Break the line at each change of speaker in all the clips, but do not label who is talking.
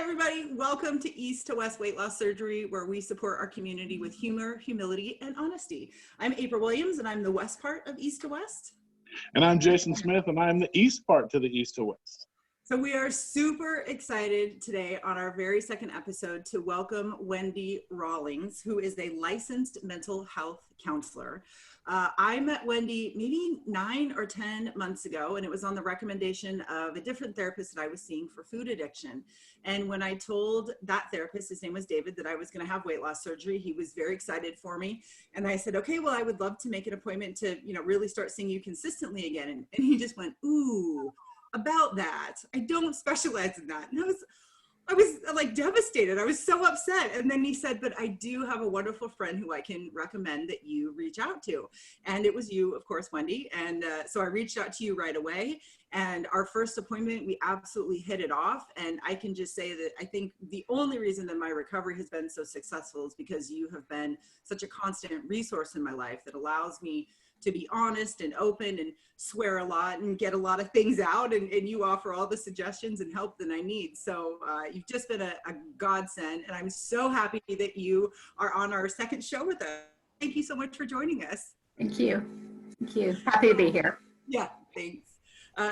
everybody. Welcome to East to West Weight Loss Surgery, where we support our community with humor, humility, and honesty. I'm April Williams, and I'm the west part of East to West.
And I'm Jason Smith, and I'm the east part to the East to West.
So we are super excited today on our very second episode to welcome Wendy Rawlings, who is a licensed mental health counselor. I met Wendy maybe 9 or 10 months ago, and it was on the recommendation of a different therapist that I was seeing for food addiction. And when I told that therapist, his name was David, that I was going to have weight loss surgery, he was very excited for me. And I said, okay, well, I would love to make an appointment to, really start seeing you consistently again. And he just went, ooh, about that. I don't specialize in that. And I was like devastated. I was so upset. And then he said, but I do have a wonderful friend who I can recommend that you reach out to. And it was you, of course, Wendy. And so I reached out to you right away. And our first appointment, we absolutely hit it off. And I can just say that I think the only reason that my recovery has been so successful is because you have been such a constant resource in my life that allows me to be honest and open and swear a lot and get a lot of things out. And you offer all the suggestions and help that I need. So you've just been a godsend. And I'm so happy that you are on our second show with us. Thank you so much for joining us.
Thank you. Thank you. Happy to be here.
Yeah, thanks.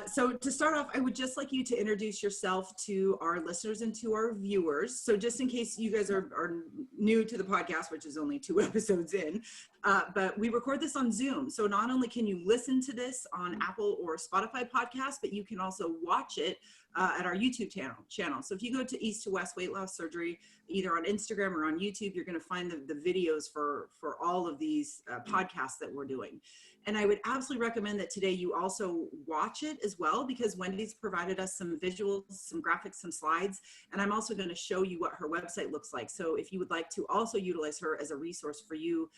So to start off, I would just like you to introduce yourself to our listeners and to our viewers. So just in case you guys are new to the podcast, which is only 2 episodes in, but we record this on Zoom. So not only can you listen to this on Apple or Spotify podcasts, but you can also watch it at our YouTube channel. So if you go to East to West Weight Loss Surgery, either on Instagram or on YouTube, you're going to find the videos for all of these podcasts that we're doing. And I would absolutely recommend that today you also watch it as well, because Wendy's provided us some visuals, some graphics, some slides, and I'm also going to show you what her website looks like. So if you would like to also utilize her as a resource for you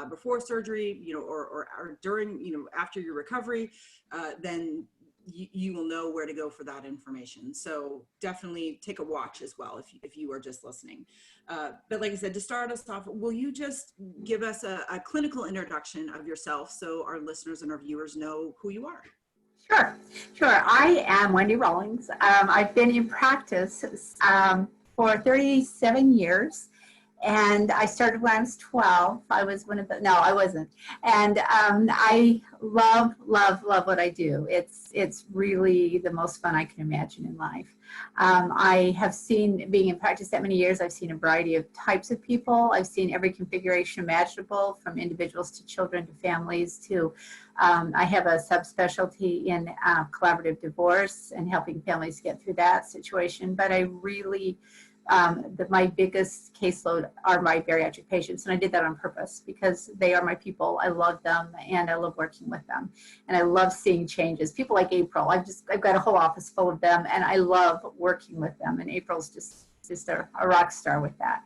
before surgery, or during, after your recovery, then you will know where to go for that information. So definitely take a watch as well if you are just listening. But like I said, to start us off, will you just give us a clinical introduction of yourself so our listeners and our viewers know who you are?
Sure. I am Wendy Rawlings. I've been in practice for 37 years. And I started when I was 12. I was one of the, no, I wasn't. And I love what I do. It's really the most fun I can imagine in life. I have seen, being in practice that many years, I've seen a variety of types of people. I've seen every configuration imaginable, from individuals to children to families to, I have a subspecialty in collaborative divorce and helping families get through that situation. But I really, my biggest caseload are my bariatric patients, and I did that on purpose because they are my people. I love them, and I love working with them, and I love seeing changes. People like April, I've got a whole office full of them, and I love working with them. And April's just a rock star with that.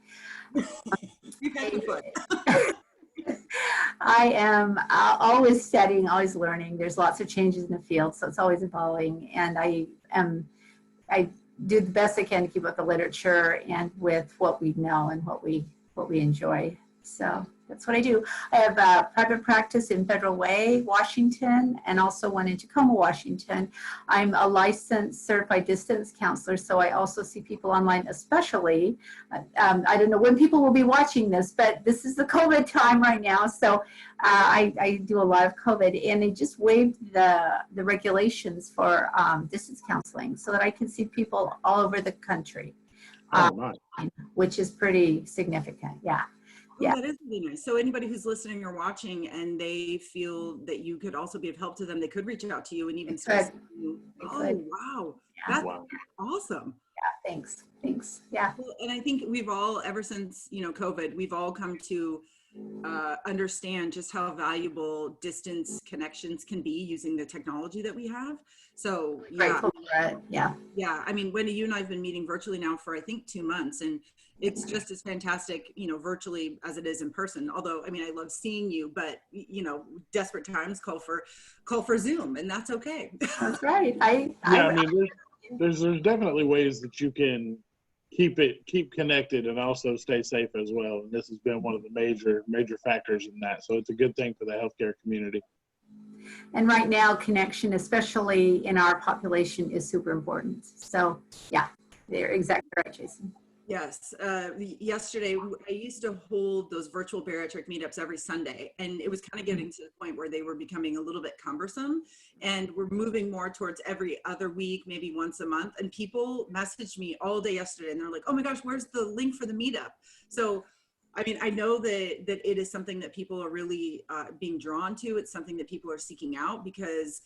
I am always studying, always learning. There's lots of changes in the field, so it's always evolving, and I do the best I can to keep up the literature and with what we know and what we enjoy. So that's what I do. I have a private practice in Federal Way, Washington, and also one in Tacoma, Washington. I'm a licensed certified distance counselor, so I also see people online, especially, I don't know when people will be watching this, but this is the COVID time right now, so I do a lot of COVID, and they just waived the regulations for distance counseling so that I can see people all over the country, which is pretty significant, yeah.
Yeah. That is really nice. So anybody who's listening or watching and they feel that you could also be of help to them, they could reach out to you and even say, oh, wow, yeah. That's awesome.
Yeah, thanks. Yeah.
Well, and I think we've all, ever since, COVID, we've all come to understand just how valuable distance connections can be using the technology that we have. So yeah. I mean, Wendy, you and I have been meeting virtually now for, I think, 2 months, and it's just as fantastic, virtually as it is in person. Although, I mean, I love seeing you, but desperate times call for Zoom, and that's okay.
That's right.
There's definitely ways that you can keep connected and also stay safe as well. And this has been one of the major factors in that. So it's a good thing for the healthcare community.
And right now, connection, especially in our population, is super important. So yeah, They're exactly right, Jason.
Yes. Yesterday, I used to hold those virtual bariatric meetups every Sunday, and it was kind of getting to the point where they were becoming a little bit cumbersome, and we're moving more towards every other week, maybe once a month. And people messaged me all day yesterday, and they're like, "Oh my gosh, where's the link for the meetup?" So, I mean, I know that it is something that people are really being drawn to. It's something that people are seeking out because,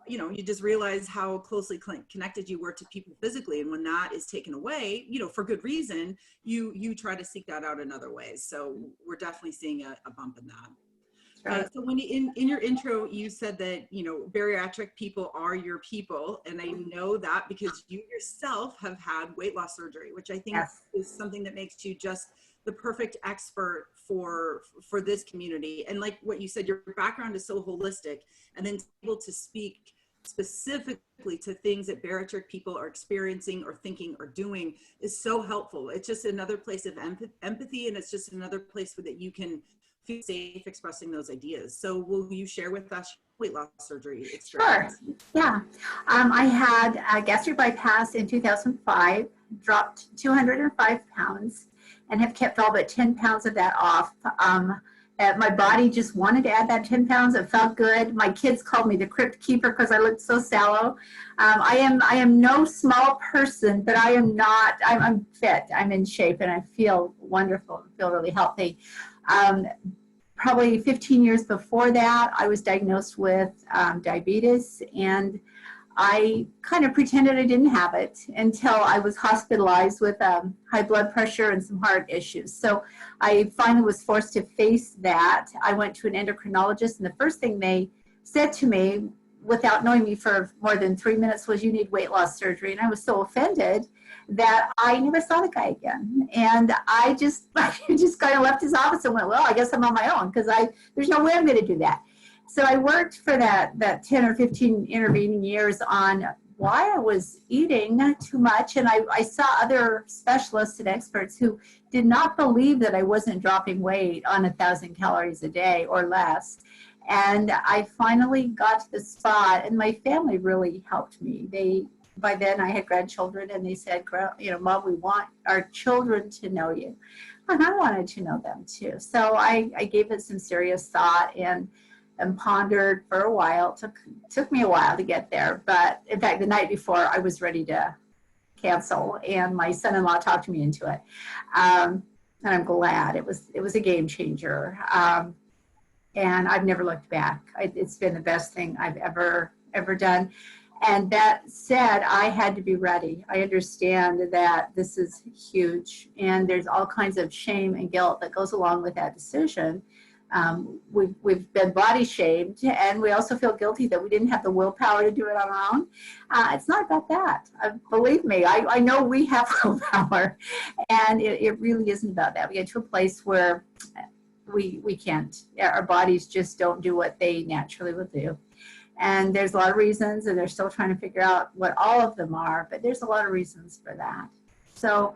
you know, you just realize how closely connected you were to people physically. And when that is taken away, you know, for good reason, you try to seek that out in other ways. So we're definitely seeing a bump in that.
Right.
So when in your intro, you said that, you know, bariatric people are your people. And I know that because you yourself have had weight loss surgery, which I think
Yes.
is something that makes you just the perfect expert for this community. And like what you said, your background is so holistic, and then able to speak specifically to things that bariatric people are experiencing or thinking or doing is so helpful. It's just another place of empathy, and it's just another place that you can feel safe expressing those ideas. So will you share with us weight loss surgery experience?
Sure. Yeah. I had a gastric bypass in 2005, dropped 205 pounds, and have kept all but 10 pounds of that off. My body just wanted to add that 10 pounds. It felt good. My kids called me the crypt keeper because I looked so sallow. I am no small person, but I am not, I'm fit. I'm in shape, and I feel wonderful. I feel really healthy. Probably 15 years before that, I was diagnosed with diabetes, and I kind of pretended I didn't have it until I was hospitalized with high blood pressure and some heart issues. So I finally was forced to face that. I went to an endocrinologist, and the first thing they said to me, without knowing me for more than 3 minutes, was, "You need weight loss surgery." And I was so offended that I never saw the guy again. And I just kind of left his office and went, "Well, I guess I'm on my own, because there's no way I'm going to do that." So I worked for that 10 or 15 intervening years on why I was eating too much. And I saw other specialists and experts who did not believe that I wasn't dropping weight on 1,000 calories a day or less. And I finally got to the spot, and my family really helped me. By then I had grandchildren, and they said, "You know, Mom, we want our children to know you." And I wanted to know them too. So I gave it some serious thought and pondered for a while. Took me a while to get there. But in fact, the night before, I was ready to cancel, and my son-in-law talked me into it. And I'm glad. It was a game changer. And I've never looked back. It's been the best thing I've ever done. And that said, I had to be ready. I understand that this is huge, and there's all kinds of shame and guilt that goes along with that decision. We've been body shamed, and we also feel guilty that we didn't have the willpower to do it on our own. It's not about that. Believe me, I know we have willpower, and it really isn't about that. We get to a place where we can't. Our bodies just don't do what they naturally would do. And there's a lot of reasons, and they're still trying to figure out what all of them are, but there's a lot of reasons for that. So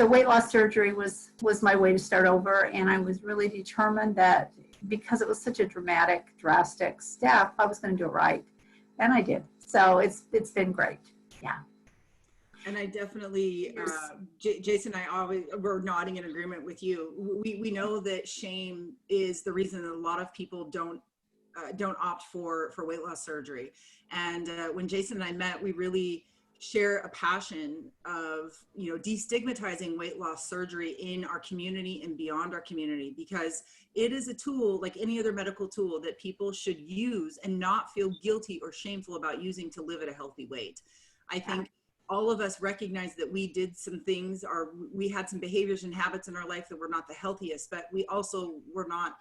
weight loss surgery was my way to start over, and I was really determined that because it was such a drastic step, I was going to do it right, and I did. So it's been great. Yeah.
And I definitely, Jason and I always were nodding in agreement with you. We know that shame is the reason that a lot of people don't opt for weight loss surgery. And when Jason and I met, we really share a passion of, you know, destigmatizing weight loss surgery in our community and beyond our community, because it is a tool like any other medical tool that people should use and not feel guilty or shameful about using to live at a healthy weight. I think all of us recognize that we did some things, or we had some behaviors and habits in our life that were not the healthiest, but we also were not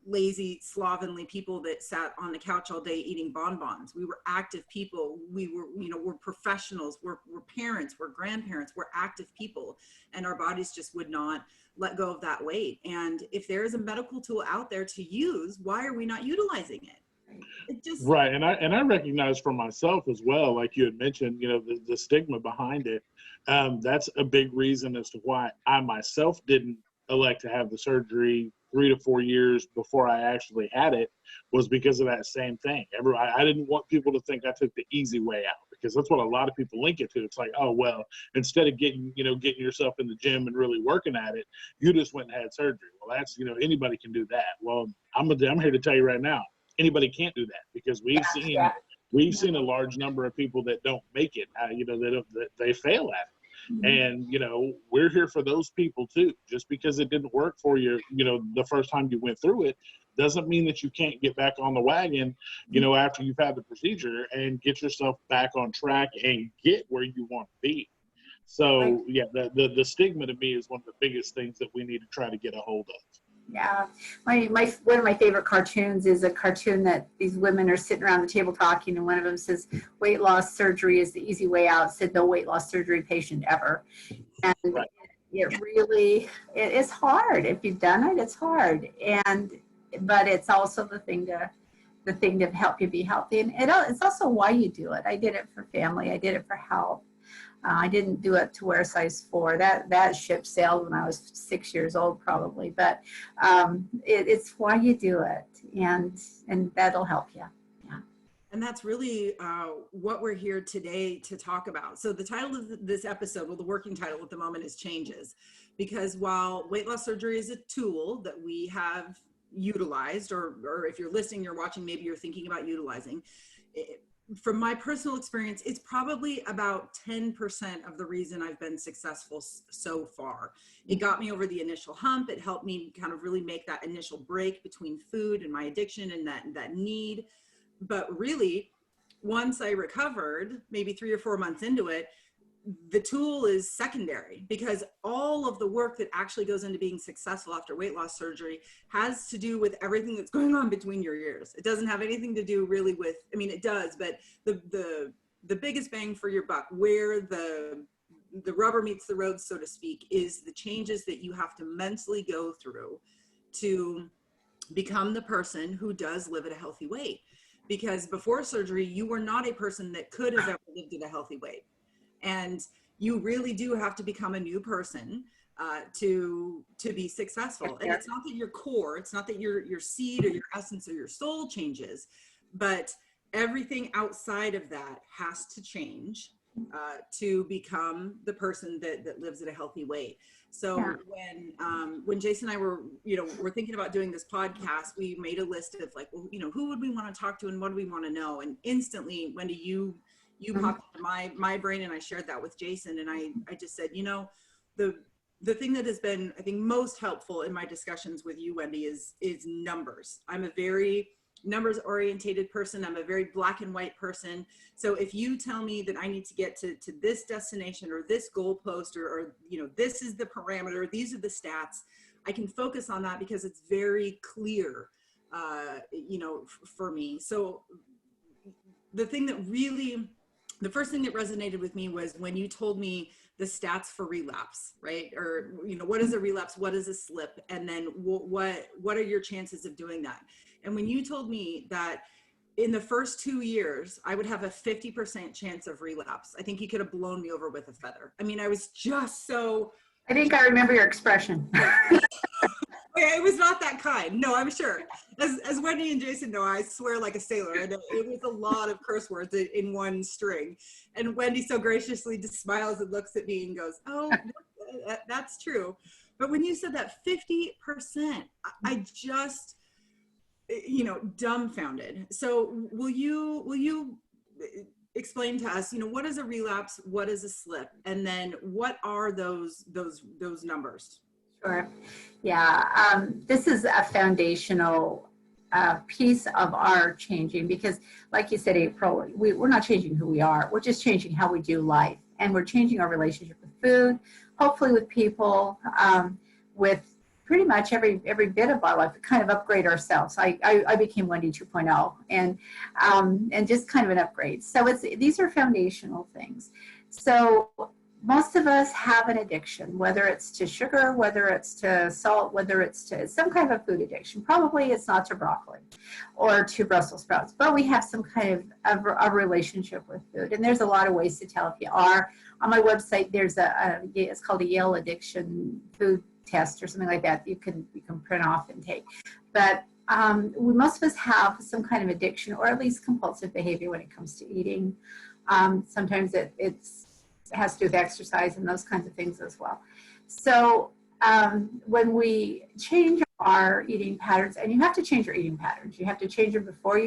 lazy, slovenly people that sat on the couch all day eating bonbons. We were active people. We were, you know, we're professionals, we're parents, we're grandparents, we're active people, and our bodies just would not let go of that weight. And if there is a medical tool out there to use, why are we not utilizing it? It just
Right. And I recognize for myself as well, like you had mentioned, you know, the stigma behind it. That's a big reason as to why I myself didn't elect to have the surgery 3 to 4 years before I actually had it, was because of that same thing. I didn't want people to think I took the easy way out. because that's what a lot of people link it to. It's like, oh, well, instead of getting yourself in the gym and really working at it, you just went and had surgery. Well, that's, anybody can do that. Well, I'm here to tell you right now, anybody can't do that, because we've seen a large number of people that don't make it. They fail at it. And, we're here for those people too. Just because it didn't work for you, the first time you went through it, doesn't mean that you can't get back on the wagon, after you've had the procedure, and get yourself back on track and get where you want to be. So, yeah, the stigma to me is one of the biggest things that we need to try to get a hold of.
Yeah, one of my favorite cartoons is a cartoon that these women are sitting around the table talking, and one of them says, weight loss surgery is the easy way out, said no weight loss surgery patient ever. And it is hard. If you've done it, it's hard. But it's also the thing to help you be healthy. And it's also why you do it. I did it for family. I did it for health. I didn't do it to wear a size 4. That ship sailed when I was 6 years old, probably. But it's why you do it, and that'll help you. Yeah.
And that's really what we're here today to talk about. So the title of this episode, well, the working title at the moment is Changes, because while weight loss surgery is a tool that we have utilized, or if you're listening, you're watching, maybe you're thinking about utilizing it, from my personal experience, it's probably about 10% of the reason I've been successful so far. It got me over the initial hump. It helped me kind of really make that initial break between food and my addiction and that need. But really, once I recovered, maybe 3 or 4 months into it, the tool is secondary, because all of the work that actually goes into being successful after weight loss surgery has to do with everything that's going on between your ears. It doesn't have anything to do really with, I mean, it does, but the biggest bang for your buck, where the rubber meets the road, so to speak, is the changes that you have to mentally go through to become the person who does live at a healthy weight. Because before surgery, you were not a person that could have ever lived at a healthy weight. And you really do have to become a new person to be successful. And it's not that your core, it's not that your seed or your essence or your soul changes, but everything outside of that has to change to become the person that lives at a healthy weight. So when Jason and I were thinking about doing this podcast, we made a list of like, well, who would we want to talk to and what do we want to know? And instantly, Wendy, you popped into my brain, and I shared that with Jason, and I just said, the thing that has been, I think, most helpful in my discussions with you, Wendy, is numbers. I'm a very numbers orientated person. I'm a very black and white person. So if you tell me that I need to get to this destination or this goalpost, or this is the parameter, these are the stats, I can focus on that because it's very clear, for me. So the first thing that resonated with me was when you told me the stats for relapse, right? Or, what is a relapse? What is a slip? And then what are your chances of doing that? And when you told me that in the first 2 years, I would have a 50% chance of relapse, I think you could have blown me over with a feather. I mean, I was just so...
I think I remember your expression.
Okay, it was not that kind. No, I'm sure. As Wendy and Jason know, I swear like a sailor. And it was a lot of curse words in one string. And Wendy so graciously just smiles and looks at me and goes, "Oh, that's true." But when you said that 50%, I just, dumbfounded. So will you explain to us, what is a relapse? What is a slip? And then what are those numbers?
Sure. Yeah. This is a foundational piece of our changing, because like you said, April, we're not changing who we are. We're just changing how we do life. And we're changing our relationship with food, hopefully with people, with pretty much every bit of our life, to kind of upgrade ourselves. I became Wendy 2.0 and just kind of an upgrade. So these are foundational things. So most of us have an addiction, whether it's to sugar, whether it's to salt, whether it's to some kind of food addiction. Probably it's not to broccoli or to Brussels sprouts, but we have some kind of a relationship with food. And there's a lot of ways to tell if you are. On my website, there's it's called a Yale addiction food test or something like that. You can print off and take. But most of us have some kind of addiction, or at least compulsive behavior when it comes to eating, Sometimes it has to do with exercise and those kinds of things as well. So when we change our eating patterns, and you have to change your eating patterns, you have to change them before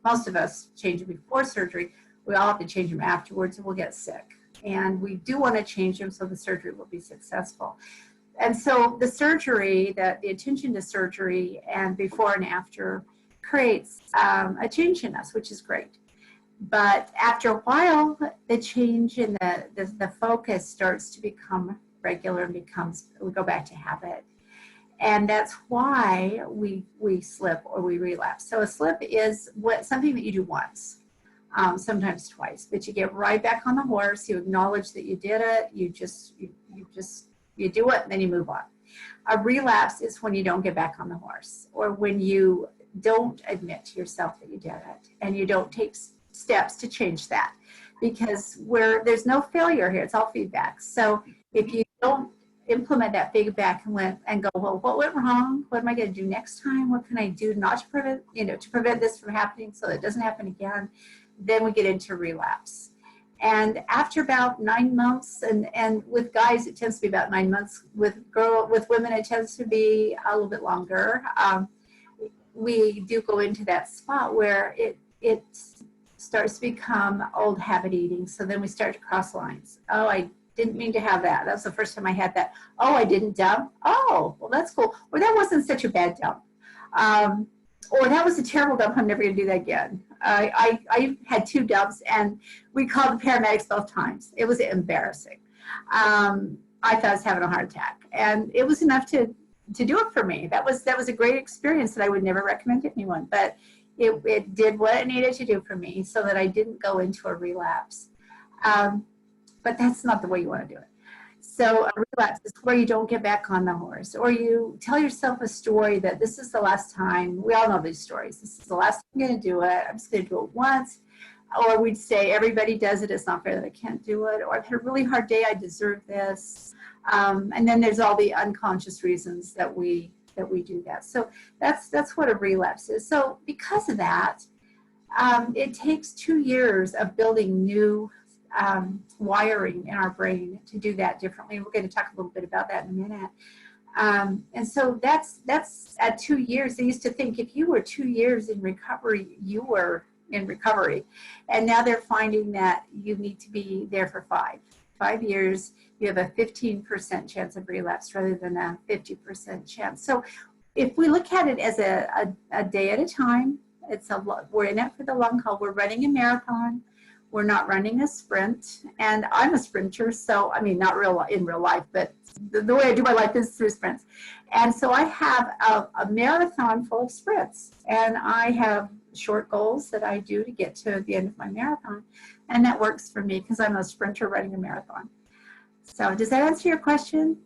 most of us change them before surgery. We all have to change them afterwards, and we'll get sick. And we do want to change them so the surgery will be successful. And so the surgery, the attention to surgery and before and after creates a change in us, which is great. But after a while, the change in the focus starts to become regular and we go back to habit. And that's why we slip or we relapse. So a slip is something that you do once, sometimes twice, but you get right back on the horse. You acknowledge that you did it. You do it and then you move on. A relapse is when you don't get back on the horse, or when you don't admit to yourself that you did it and you don't take steps to change that, because there's no failure here. It's all feedback. So if you don't implement that feedback and go, well, what went wrong? What am I going to do next time? What can I do not to prevent this from happening so that it doesn't happen again? Then we get into relapse. And after about 9 months, and with guys it tends to be about 9 months. With women it tends to be a little bit longer. We do go into that spot where it starts to become old habit eating. So then we start to cross lines. Oh, I didn't mean to have that. That was the first time I had that. Oh, I didn't dump. Oh, well, that's cool. Or that wasn't such a bad dump. Or that was a terrible dump. I'm never going to do that again. I had 2 dumps, and we called the paramedics both times. It was embarrassing. I thought I was having a heart attack, and it was enough to do it for me. That was a great experience that I would never recommend to anyone, but it did what it needed to do for me so that I didn't go into a relapse. But that's not the way you want to do it. So a relapse is where you don't get back on the horse, or you tell yourself a story that this is the last time. We all know these stories. This is the last time I'm going to do it. I'm just going to do it once. Or we'd say, everybody does it. It's not fair that I can't do it. Or I've had a really hard day. I deserve this. And then there's all the unconscious reasons that we do that. So that's what a relapse is. So because of that, it takes 2 years of building new wiring in our brain to do that differently. We're going to talk a little bit about that in a minute. And so that's at 2 years. They used to think if you were 2 years in recovery, you were in recovery. And now they're finding that you need to be there for 5 years. You have a 15% chance of relapse rather than a 50% chance. So if we look at it as a day at a time, we're in it for the long haul. We're running a marathon. We're not running a sprint. And I'm a sprinter, so I mean, not in real life, but the way I do my life is through sprints. And so I have a marathon full of sprints, and I have short goals that I do to get to the end of my marathon. And that works for me because I'm a sprinter running a marathon. So does that answer your question,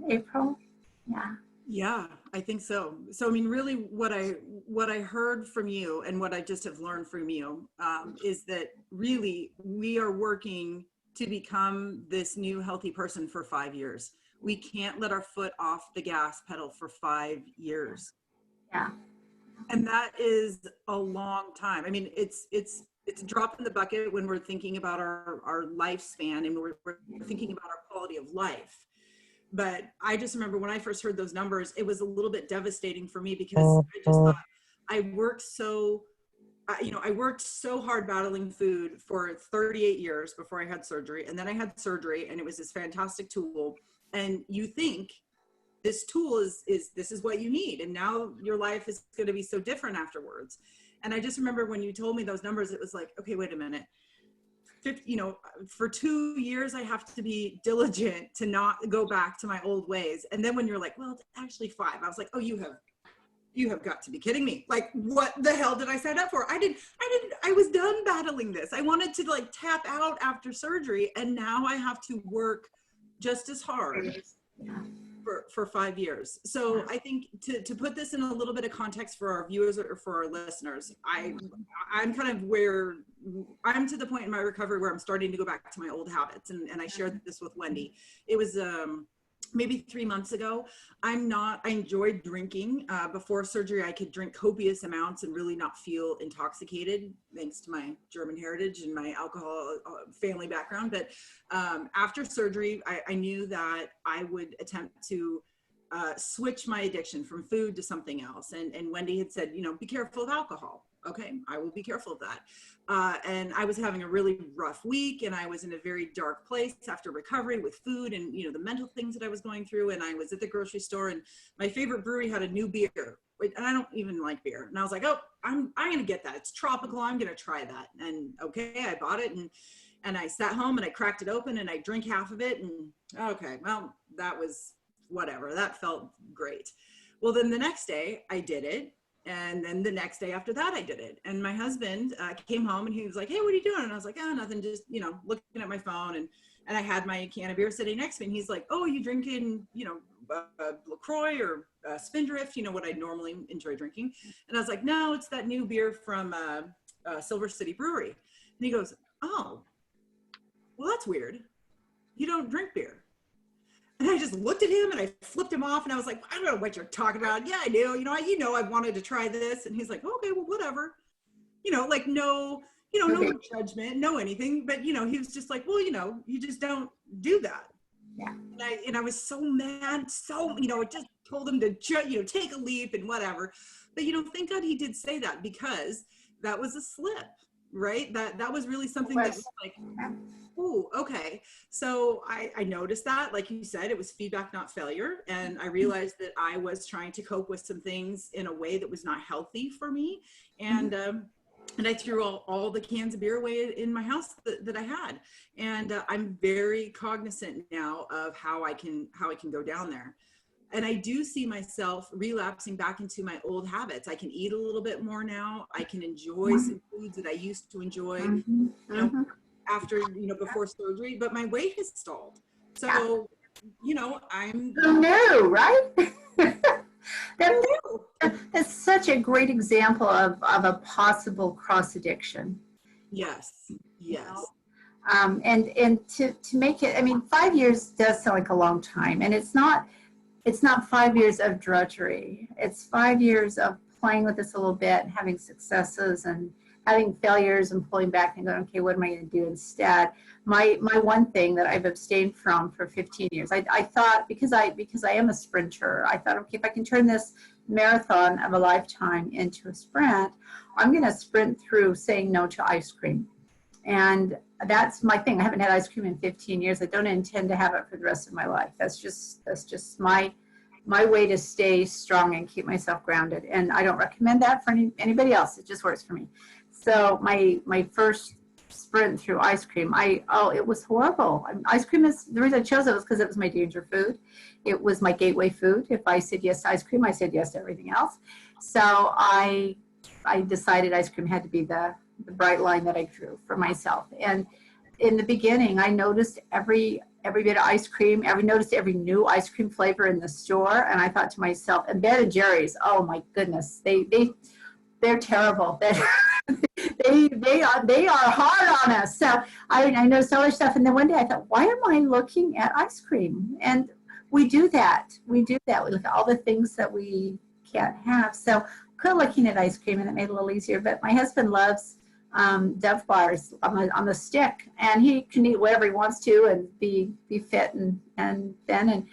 April? Yeah.
Yeah, I think so. So, I mean, really what I heard from you and what I just have learned from you is that really we are working to become this new healthy person for 5 years. We can't let our foot off the gas pedal for 5 years.
Yeah.
And that is a long time. I mean, it's a drop in the bucket when we're thinking about our lifespan and we're thinking about our quality of life. But I just remember when I first heard those numbers, it was a little bit devastating for me because I just thought I worked so hard battling food for 38 years before I had surgery. And then I had surgery, and it was this fantastic tool. And you think this tool is this is what you need. And now your life is going to be so different afterwards. And I just remember when you told me those numbers, it was like, okay, wait a minute. For 2 years, I have to be diligent to not go back to my old ways. And then when you're like, well, it's actually 5, I was like, oh, you have got to be kidding me. Like, what the hell did I sign up for? I was done battling this. I wanted to like tap out after surgery. And now I have to work just as hard for 5 years. So I think to put this in a little bit of context for our viewers or for our listeners, I'm kind of where I'm to the point in my recovery where I'm starting to go back to my old habits. And I shared this with Wendy. It was maybe 3 months ago. I enjoyed drinking. Before surgery, I could drink copious amounts and really not feel intoxicated, thanks to my German heritage and my alcohol family background. But after surgery, I knew that I would attempt to switch my addiction from food to something else. And Wendy had said, be careful of alcohol. Okay, I will be careful of that. And I was having a really rough week, and I was in a very dark place after recovery with food and, the mental things that I was going through. And I was at the grocery store, and my favorite brewery had a new beer. And I don't even like beer. And I was like, oh, I'm going to get that. It's tropical. I'm going to try that. And okay, I bought it, and I sat home and I cracked it open and I drank half of it. And okay, well, that was whatever. That felt great. Well, then the next day I did it. And then the next day after that, I did it. And my husband came home and he was like, hey, what are you doing? And I was like, oh, nothing, just, looking at my phone. And I had my can of beer sitting next to me. And he's like, oh, you drinking, LaCroix or Spindrift, what I normally enjoy drinking. And I was like, no, it's that new beer from Silver City Brewery. And he goes, oh, well, that's weird. You don't drink beer. And I just looked at him and I flipped him off and I was like, I don't know what you're talking about. Yeah, I do. I wanted to try this. And he's like, okay, well, whatever. No judgment, no anything. But, he was just like, well, you just don't do that.
Yeah.
And I was so mad. So, it just told him to, take a leap and whatever. But, thank God he did say that, because that was a slip, right? That was really something that was like, oh, okay. So I noticed that, like you said, it was feedback, not failure. And I realized that I was trying to cope with some things in a way that was not healthy for me. And I threw all the cans of beer away in my house that I had. And I'm very cognizant now of how I can go down there. And I do see myself relapsing back into my old habits. I can eat a little bit more now. I can enjoy some foods that I used to enjoy. After, before surgery, but my weight has stalled. So, I'm...
Who knew, right? That's such a great example of a possible cross addiction.
Yes.
And to make it, 5 years does sound like a long time, and it's not 5 years of drudgery. It's 5 years of playing with this a little bit and having successes and having failures and pulling back and going, okay, what am I going to do instead? My one thing that I've abstained from for 15 years, I thought, because I am a sprinter, I thought, okay, if I can turn this marathon of a lifetime into a sprint, I'm going to sprint through saying no to ice cream. And that's my thing. I haven't had ice cream in 15 years. I don't intend to have it for the rest of my life. That's just my way to stay strong and keep myself grounded. And I don't recommend that for anybody else. It just works for me. So my first sprint through ice cream, it was horrible. Ice cream is, the reason I chose it was because it was my danger food. It was my gateway food. If I said yes to ice cream, I said yes to everything else. So I decided ice cream had to be the bright line that I drew for myself. And in the beginning, I noticed every bit of ice cream, noticed every new ice cream flavor in the store. And I thought to myself, and Ben & Jerry's, oh my goodness, they're terrible. They are hard on us. So I noticed all this stuff. And then one day I thought, why am I looking at ice cream? And we do that. We look at all the things that we can't have. So quit looking at ice cream, and it made it a little easier. But my husband loves Dove bars on the stick, and he can eat whatever he wants to and be fit and thin. And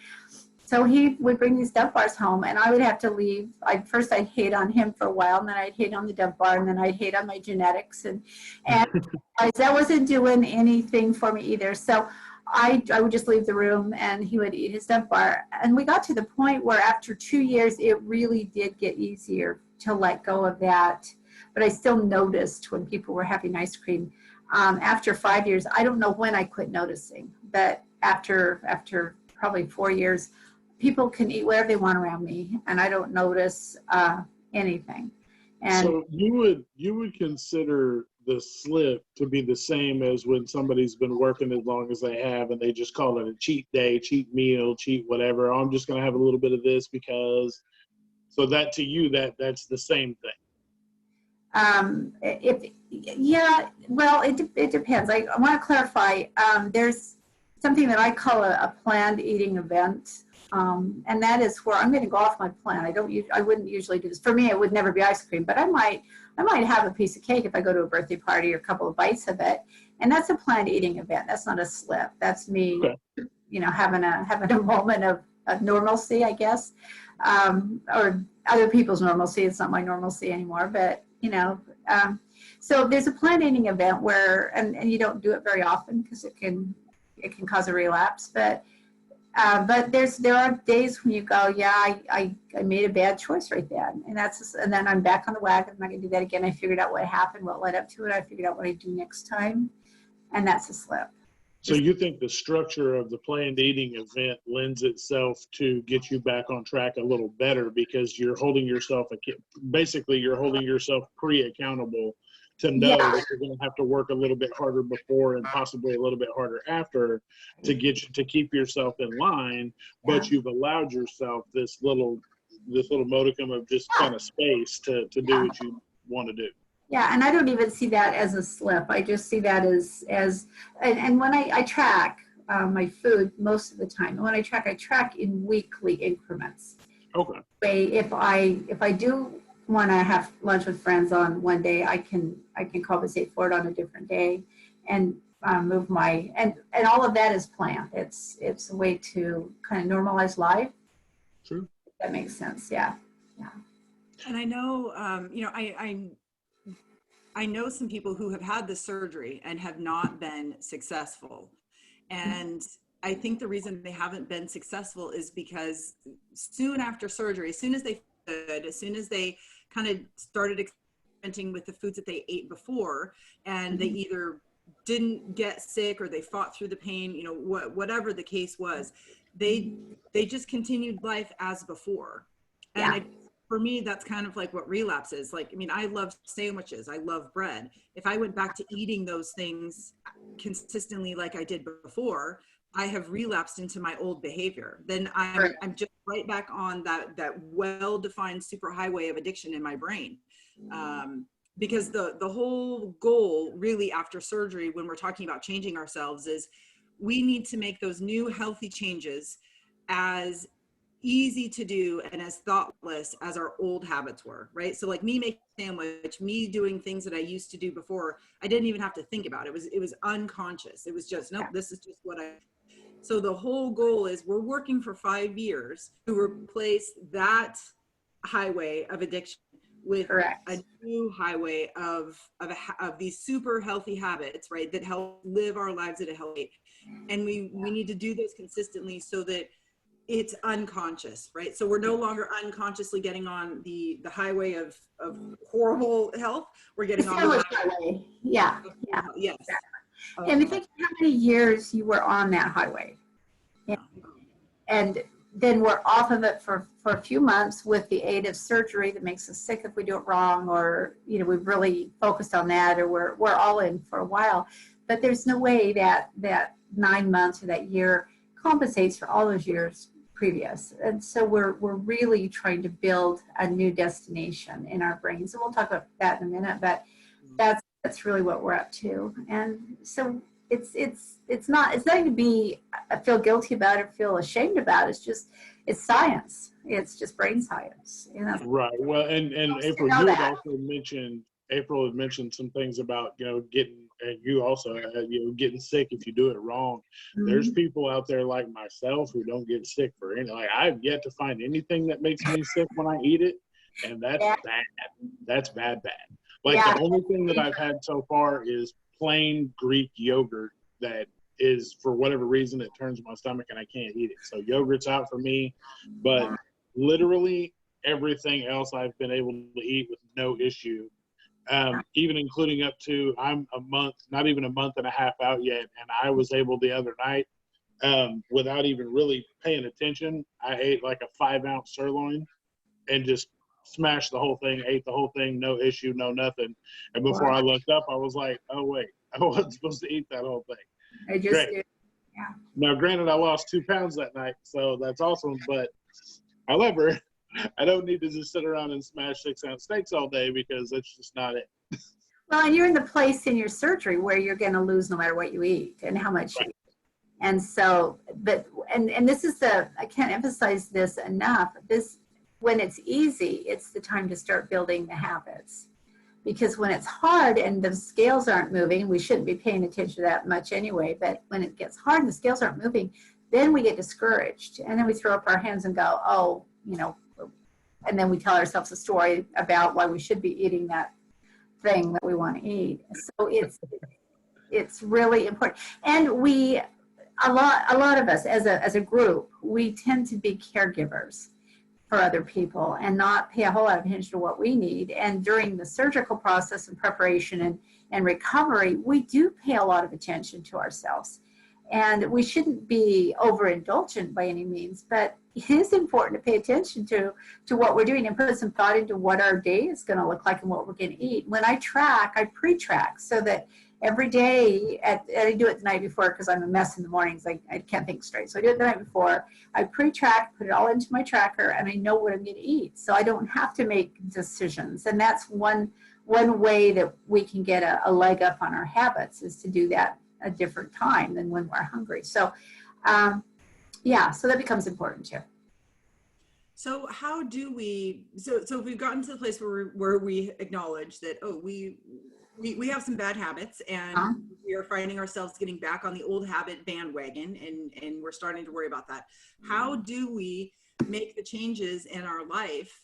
so he would bring these Dove bars home, and I would have to leave. I'd hate on him for a while, and then I'd hate on the Dove bar, and then I'd hate on my genetics, and that wasn't doing anything for me either. So I would just leave the room, and he would eat his Dove bar. And we got to the point where after 2 years, it really did get easier to let go of that. But I still noticed when people were having ice cream. After 5 years, I don't know when I quit noticing, but after probably 4 years, people can eat whatever they want around me, and I don't notice anything. And
so you would consider the slip to be the same as when somebody's been working as long as they have, and they just call it a cheat day, cheat meal, cheat whatever. I'm just going to have a little bit of this because. So that to you, that's the same thing.
It depends. I want to clarify. something that I call a planned eating event. And that is where I'm going to go off my plan. I wouldn't usually do this. For me, it would never be ice cream, but I might have a piece of cake if I go to a birthday party or a couple of bites of it. And that's a planned eating event. That's not a slip. That's me, having a moment of normalcy, I guess, or other people's normalcy. It's not my normalcy anymore, but so there's a planned eating event where, and you don't do it very often because it can cause a relapse, but there are days when you go, yeah, I made a bad choice right then, and then I'm back on the wagon. I'm not going to do that again. I figured out what happened, what led up to it. I figured out what I do next time, and that's a slip.
So you think the structure of the planned eating event lends itself to get you back on track a little better because you're holding yourself pre-accountable to know that you're going to have to work a little bit harder before and possibly a little bit harder after to keep yourself in line, but you've allowed yourself this little modicum of just kind of space to do what you want to do.
Yeah, and I don't even see that as a slip. I just see that as and when I track my food most of the time, and when I track in weekly increments.
Okay.
If I do want to have lunch with friends on one day, I can compensate for it on a different day, and move my and all of that is planned. It's a way to kind of normalize life.
True.
If that makes sense. Yeah.
And I know, I know some people who have had the surgery and have not been successful. And I think the reason they haven't been successful is because soon after surgery, as soon as they kind of started experimenting with the foods that they ate before, and they either didn't get sick or they fought through the pain, whatever the case was, they just continued life as before. And for me, that's kind of like what relapse is. Like, I mean, I love sandwiches. I love bread. If I went back to eating those things consistently like I did before, I have relapsed into my old behavior. Then I'm just right back on that well-defined superhighway of addiction in my brain. Because the whole goal really after surgery, when we're talking about changing ourselves, is we need to make those new healthy changes as easy to do and as thoughtless as our old habits were, right? So like me making a sandwich, me doing things that I used to do before, I didn't even have to think about it. It was unconscious. It was just, nope, this is just what I. So the whole goal is we're working for 5 years to replace that highway of addiction with a new highway of these super healthy habits, right? That help live our lives at a healthy. And we need to do this consistently so that it's unconscious, right? So we're no longer unconsciously getting on the highway of horrible health. We're getting on the
highway. Yeah.
Yes.
And think how many years you were on that highway. And then we're off of it for a few months with the aid of surgery that makes us sick if we do it wrong, or we've really focused on that, or we're all in for a while. But there's no way that 9 months or that year compensates for all those years previous. And so we're really trying to build a new destination in our brains. And we'll talk about that in a minute, but that's really what we're up to. And so it's nothing to be feel guilty about or feel ashamed about. It's science. It's just brain science.
Right. Well, and April, April had mentioned some things about getting, and you also getting sick if you do it wrong. Mm-hmm. There's people out there like myself who don't get sick for any. Like, I've yet to find anything that makes me sick when I eat it, and that's bad. That's bad. Like the only thing that I've had so far is plain Greek yogurt that is, for whatever reason, it turns my stomach and I can't eat it. So yogurt's out for me, but literally everything else I've been able to eat with no issue. Even including up to, I'm not even a month and a half out yet, and I was able the other night, without even really paying attention, I ate like a 5-ounce sirloin and just smashed the whole thing, ate the whole thing, no issue, no nothing. And before I looked up, I was like, oh wait, I wasn't supposed to eat that whole thing.
I just did. Yeah.
Now, granted, I lost 2 pounds that night, so that's awesome. But however, I don't need to just sit around and smash 6-ounce steaks all day, because that's just not it.
Well, and you're in the place in your surgery where you're going to lose no matter what you eat and how much you eat. And so, and this is I can't emphasize this enough. When it's easy, it's the time to start building the habits. Because when it's hard and the scales aren't moving, we shouldn't be paying attention to that much anyway, but when it gets hard and the scales aren't moving, then we get discouraged. And then we throw up our hands and go, oh, and then we tell ourselves a story about why we should be eating that thing that we want to eat. So it's really important. And a lot of us as a group, we tend to be caregivers for other people and not pay a whole lot of attention to what we need. And during the surgical process and preparation and recovery, we do pay a lot of attention to ourselves. And we shouldn't be overindulgent by any means, but it is important to pay attention to what we're doing and put some thought into what our day is going to look like and what we're going to eat. When I track, I pre-track so that every day, I do it the night before because I'm a mess in the mornings. I can't think straight. So I do it the night before. I pre-track, put it all into my tracker, and I know what I'm going to eat. So I don't have to make decisions. And that's one way that we can get a leg up on our habits is to do that a different time than when we're hungry. So so that becomes important too.
So how do we, so we've gotten to the place where we acknowledge that, we have some bad habits and we are finding ourselves getting back on the old habit bandwagon and we're starting to worry about that. How do we make the changes in our life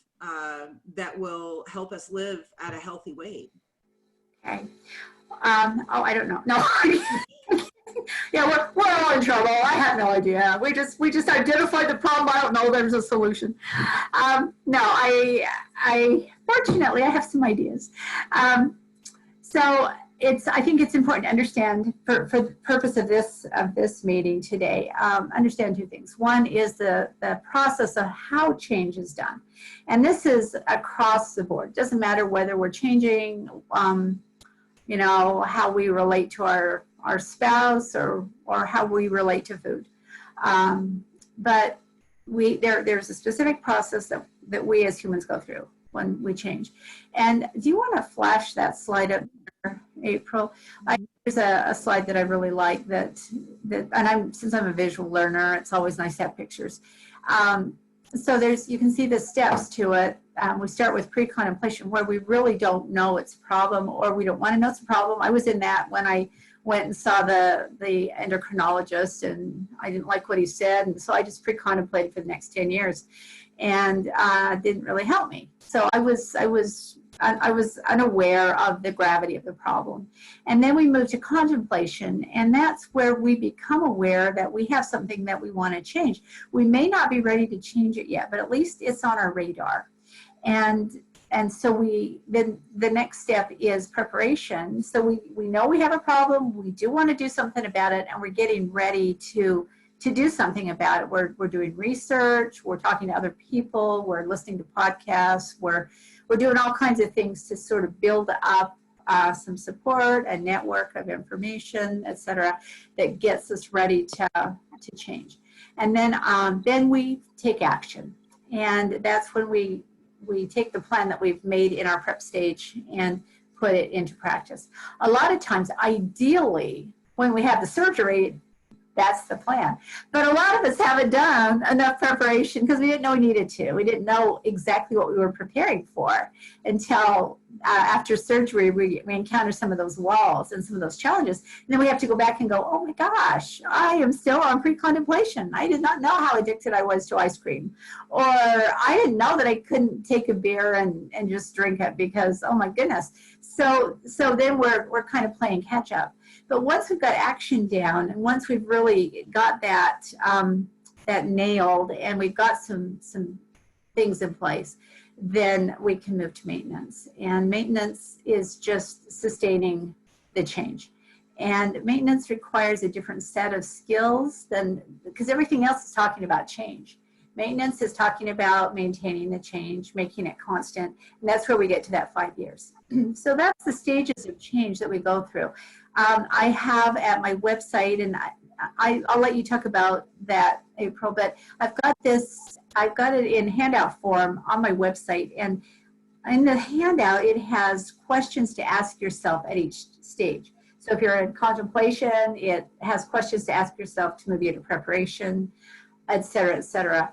that will help us live at a healthy weight?
Okay. I don't know. No. Yeah, we're all in trouble. I have no idea. We just identified the problem. I don't know there's a solution. No, I fortunately I have some ideas. So I think it's important to understand for the purpose of this meeting today, understand two things. One is the process of how change is done. And this is across the board. It doesn't matter whether we're changing how we relate to our spouse or how we relate to food. But there's a specific process that we as humans go through when we change. And do you want to flash that slide up there, April? There's a slide that I really like and since I'm a visual learner, it's always nice to have pictures. So you can see the steps to it. We start with pre-contemplation where we really don't know it's a problem or we don't want to know it's a problem. I was in that when I went and saw the endocrinologist and I didn't like what he said. And so I just pre-contemplated for the next 10 years and didn't really help me. So I was unaware of the gravity of the problem. And then we moved to contemplation, and that's where we become aware that we have something that we want to change. We may not be ready to change it yet, but at least it's on our radar. And so then the next step is preparation. So we know we have a problem, we do want to do something about it, and we're getting ready to do something about it. We're doing research, we're talking to other people, we're listening to podcasts, we're doing all kinds of things to sort of build up some support, a network of information, et cetera, that gets us ready to change. And then we take action. And that's when we take the plan that we've made in our prep stage and put it into practice. A lot of times, ideally, when we have the surgery, that's the plan. But a lot of us haven't done enough preparation because we didn't know we needed to. We didn't know exactly what we were preparing for until after surgery, we encounter some of those walls and some of those challenges. And then we have to go back and go, oh my gosh, I am still on pre-contemplation. I did not know how addicted I was to ice cream. Or I didn't know that I couldn't take a beer and just drink it because, oh my goodness. So then we're kind of playing catch up. But once we've got action down and once we've really got that nailed and we've got some things in place, then we can move to maintenance. And maintenance is just sustaining the change. And maintenance requires a different set of skills because everything else is talking about change. Maintenance is talking about maintaining the change, making it constant, and that's where we get to that 5 years. So that's the stages of change that we go through. I have at my website, and I'll let you talk about that, April, but I've got it in handout form on my website, and in the handout, it has questions to ask yourself at each stage. So if you're in contemplation, it has questions to ask yourself to move you to preparation, et cetera, et cetera.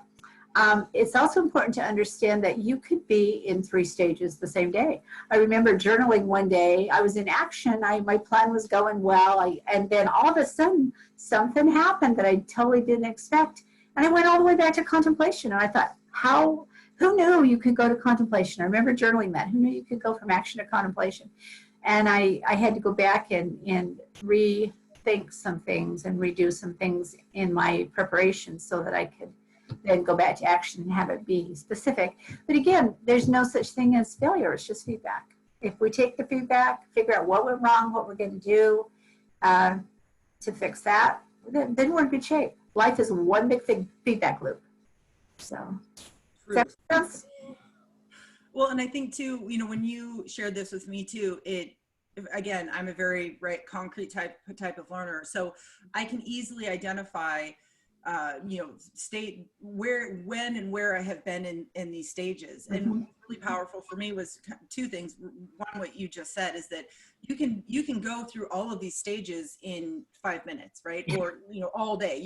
It's also important to understand that you could be in 3 stages the same day. I remember journaling one day. I was in action. My plan was going well. And then all of a sudden, something happened that I totally didn't expect. And I went all the way back to contemplation. And I thought, who knew you could go to contemplation? I remember journaling that. Who knew you could go from action to contemplation? And I had to go back and rethink some things and redo some things in my preparation so that I could then go back to action and have it be specific. But again, there's no such thing as failure. It's just feedback. If we take the feedback, figure out what went wrong, what we're going to do to fix that, then we're in good shape. Life is one big feedback loop. So, does that make sense?
Well, and I think too, when you shared this with me too, again, I'm a very concrete type of learner. So I can easily identify state when and where I have been in these stages. And what's really powerful for me was 2 things. One, what you just said is that you can go through all of these stages in 5 minutes, right? Or, all day.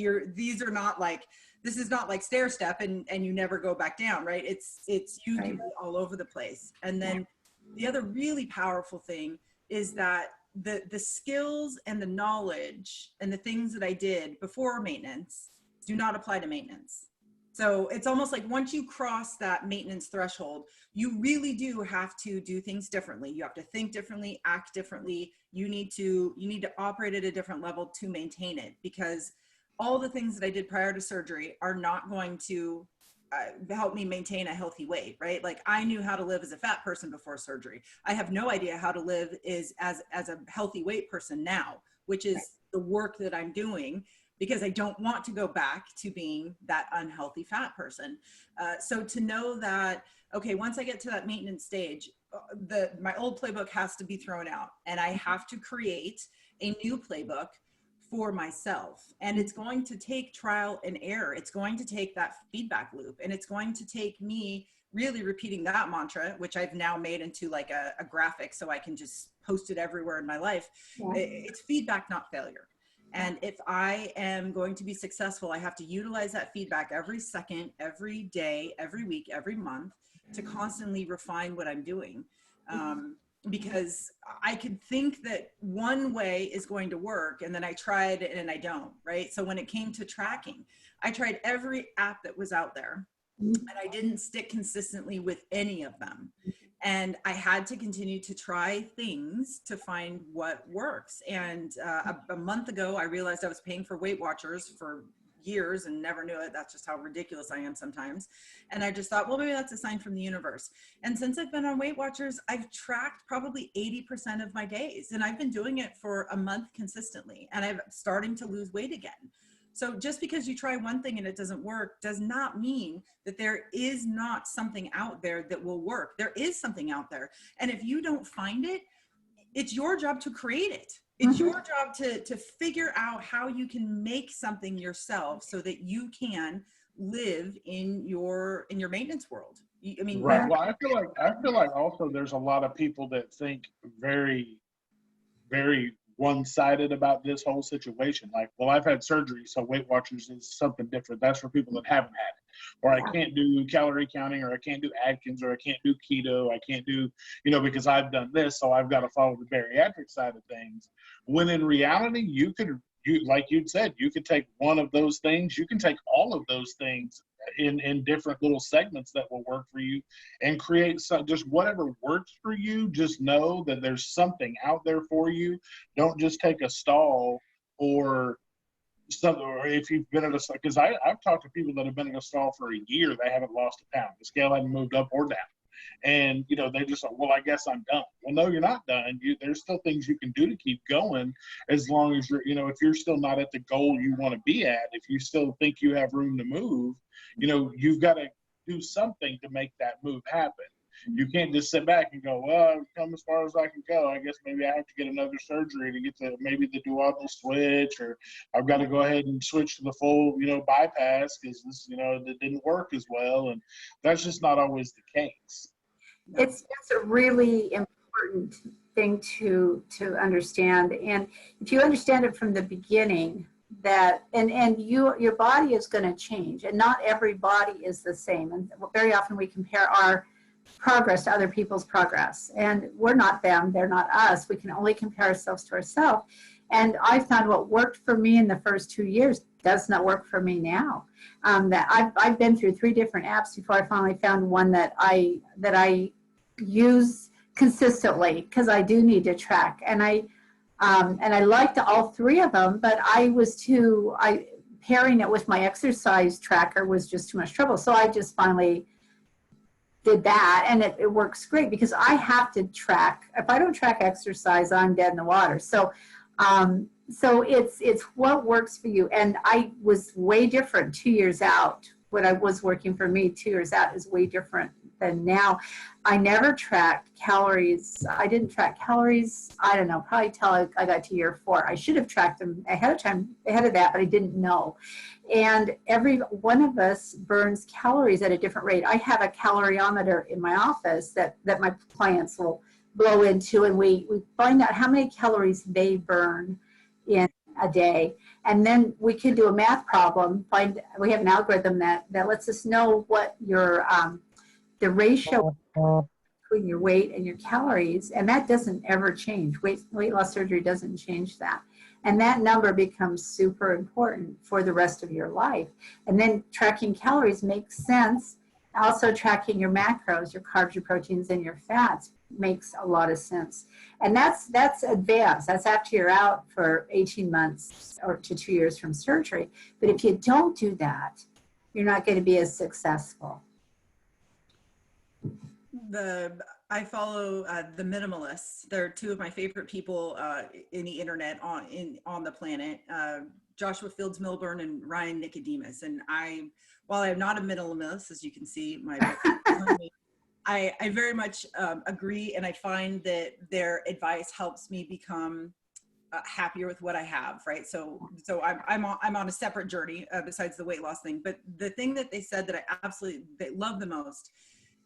This is not like stair step and you never go back down, right? It's you can be all over the place. And then the other really powerful thing is that the skills and the knowledge and the things that I did before maintenance do not apply to maintenance. So it's almost like once you cross that maintenance threshold, you really do have to do things differently. You have to think differently, act differently. You need to operate at a different level to maintain it, because all the things that I did prior to surgery are not going to help me maintain a healthy weight, right? Like I knew how to live as a fat person before surgery. I have no idea how to live as a healthy weight person now, which is the work that I'm doing, because I don't want to go back to being that unhealthy fat person. So to know that, okay, once I get to that maintenance stage, my old playbook has to be thrown out and I have to create a new playbook for myself. And it's going to take trial and error. It's going to take that feedback loop, and it's going to take me really repeating that mantra, which I've now made into like a graphic so I can just post it everywhere in my life. Yeah. It's feedback, not failure. And if I am going to be successful, I have to utilize that feedback every second, every day, every week, every month to constantly refine what I'm doing. Because I could think that one way is going to work and then I tried it and I don't, right? So when it came to tracking, I tried every app that was out there and I didn't stick consistently with any of them. And I had to continue to try things to find what works. And a month ago, I realized I was paying for Weight Watchers for years and never knew it. That's just how ridiculous I am sometimes. And I just thought, well, maybe that's a sign from the universe. And since I've been on Weight Watchers, I've tracked probably 80% of my days. And I've been doing it for a month consistently. And I'm starting to lose weight again. So just because you try one thing and it doesn't work does not mean that there is not something out there that will work. There is something out there. And if you don't find it, it's your job to create it. It's your job to figure out how you can make something yourself so that you can live in your maintenance world. I mean,
right. Well, I feel like also there's a lot of people that think very, very one-sided about this whole situation. Like, well, I've had surgery, so Weight Watchers is something different. That's for people that haven't had it. Or I can't do calorie counting, or I can't do Atkins, or I can't do keto. I can't do, because I've done this, so I've got to follow the bariatric side of things. When in reality, like you'd said, you could take one of those things. You can take all of those things in different little segments that will work for you and create just whatever works for you. Just know that there's something out there for you. Don't just take a stall or something, or if you've been at a, because I've talked to people that have been in a stall for a year, they haven't lost a pound. The scale hasn't moved up or down. And, they just like, well, I guess I'm done. Well, no, you're not done. There's still things you can do to keep going, as long as you're, if you're still not at the goal you want to be at, if you still think you have room to move, you've got to do something to make that move happen. You can't just sit back and go, well, I've come as far as I can go. I guess maybe I have to get another surgery to get to maybe the duodenal switch, or I've got to go ahead and switch to the full, bypass because this, it didn't work as well. And that's just not always the case.
It's a really important thing to understand. And if you understand it from the beginning, that and your body is going to change, and not every body is the same. And very often we compare our progress to other people's progress, and we're not them, they're not us. We can only compare ourselves to ourselves. And I found what worked for me in the first 2 years does not work for me now. That I've been through 3 different apps before I finally found one that I use consistently, because I do need to track. And I liked all 3 of them, but pairing it with my exercise tracker was just too much trouble. So I just finally did that, and it works great, because I have to track. If I don't track exercise, I'm dead in the water. So it's what works for you. And I was way different 2 years out. What I was working for me 2 years out is way different than now. I never tracked calories. I didn't track calories, I don't know, probably till I got to year 4. I should have tracked them ahead of that, but I didn't know. And every one of us burns calories at a different rate. I have a caloriometer in my office that my clients will blow into, and we find out how many calories they burn in a day. And then we can do a math problem. We have an algorithm that lets us know what your the ratio between your weight and your calories, and that doesn't ever change. Weight loss surgery doesn't change that. And that number becomes super important for the rest of your life. And then tracking calories makes sense. Also tracking your macros, your carbs, your proteins, and your fats makes a lot of sense. And that's advanced. That's after you're out for 18 months or to 2 years from surgery. But if you don't do that, you're not going to be as successful.
I follow the minimalists. They're 2 of my favorite people in the internet on the planet. Joshua Fields Milburn and Ryan Nicodemus. And while I'm not a minimalist, as you can see, my I very much agree, and I find that their advice helps me become happier with what I have, right? So I'm on a separate journey besides the weight loss thing. But the thing that they said that I absolutely love the most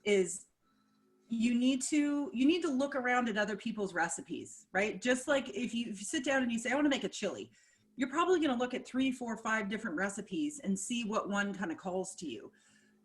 is you need to look around at other people's recipes, right? Just like if you sit down and you say, I want to make a chili, you're probably going to look at 3, 4, 5 different recipes and see what one kind of calls to you.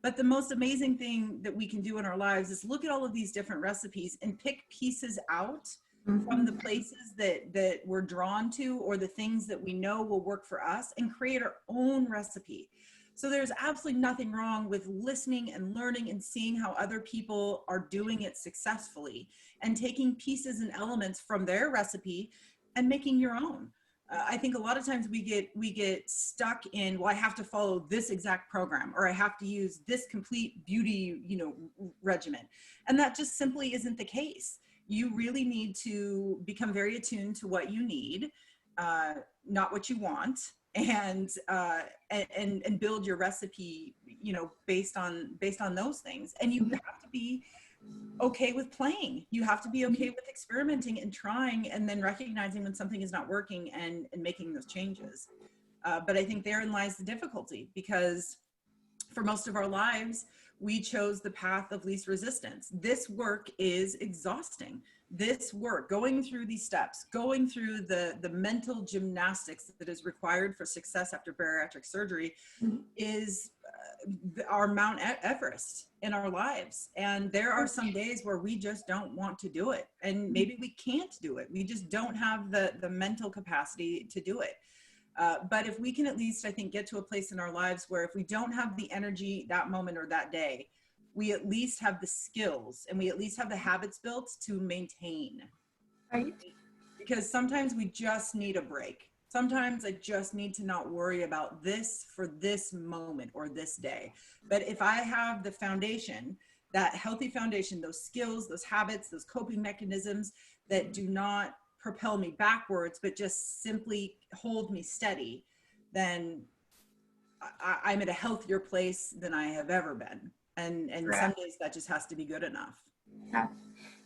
But the most amazing thing that we can do in our lives is look at all of these different recipes and pick pieces out from the places that we're drawn to, or the things that we know will work for us, and create our own recipe. So there's absolutely nothing wrong with listening and learning and seeing how other people are doing it successfully, and taking pieces and elements from their recipe and making your own. I think a lot of times we get stuck in, well, I have to follow this exact program, or I have to use this complete beauty, regimen. And that just simply isn't the case. You really need to become very attuned to what you need, not what you want, and build your recipe, based on those things. And you have to be okay with playing. You have to be okay with experimenting and trying, and then recognizing when something is not working and making those changes. But I think therein lies the difficulty, because for most of our lives, we chose the path of least resistance. This work is exhausting. This work, going through these steps, going through the mental gymnastics that is required for success after bariatric surgery, is our Mount Everest in our lives. And there are some days where we just don't want to do it. And maybe we can't do it. We just don't have the mental capacity to do it. But if we can at least, I think, get to a place in our lives where if we don't have the energy that moment or that day, we at least have the skills and we at least have the habits built to maintain.
Right.
Because sometimes we just need a break. Sometimes I just need to not worry about this for this moment or this day. But if I have the foundation, that healthy foundation, those skills, those habits, those coping mechanisms that do not propel me backwards, but just simply hold me steady, then I'm at a healthier place than I have ever been. And some days that just has to be good enough.
Yeah,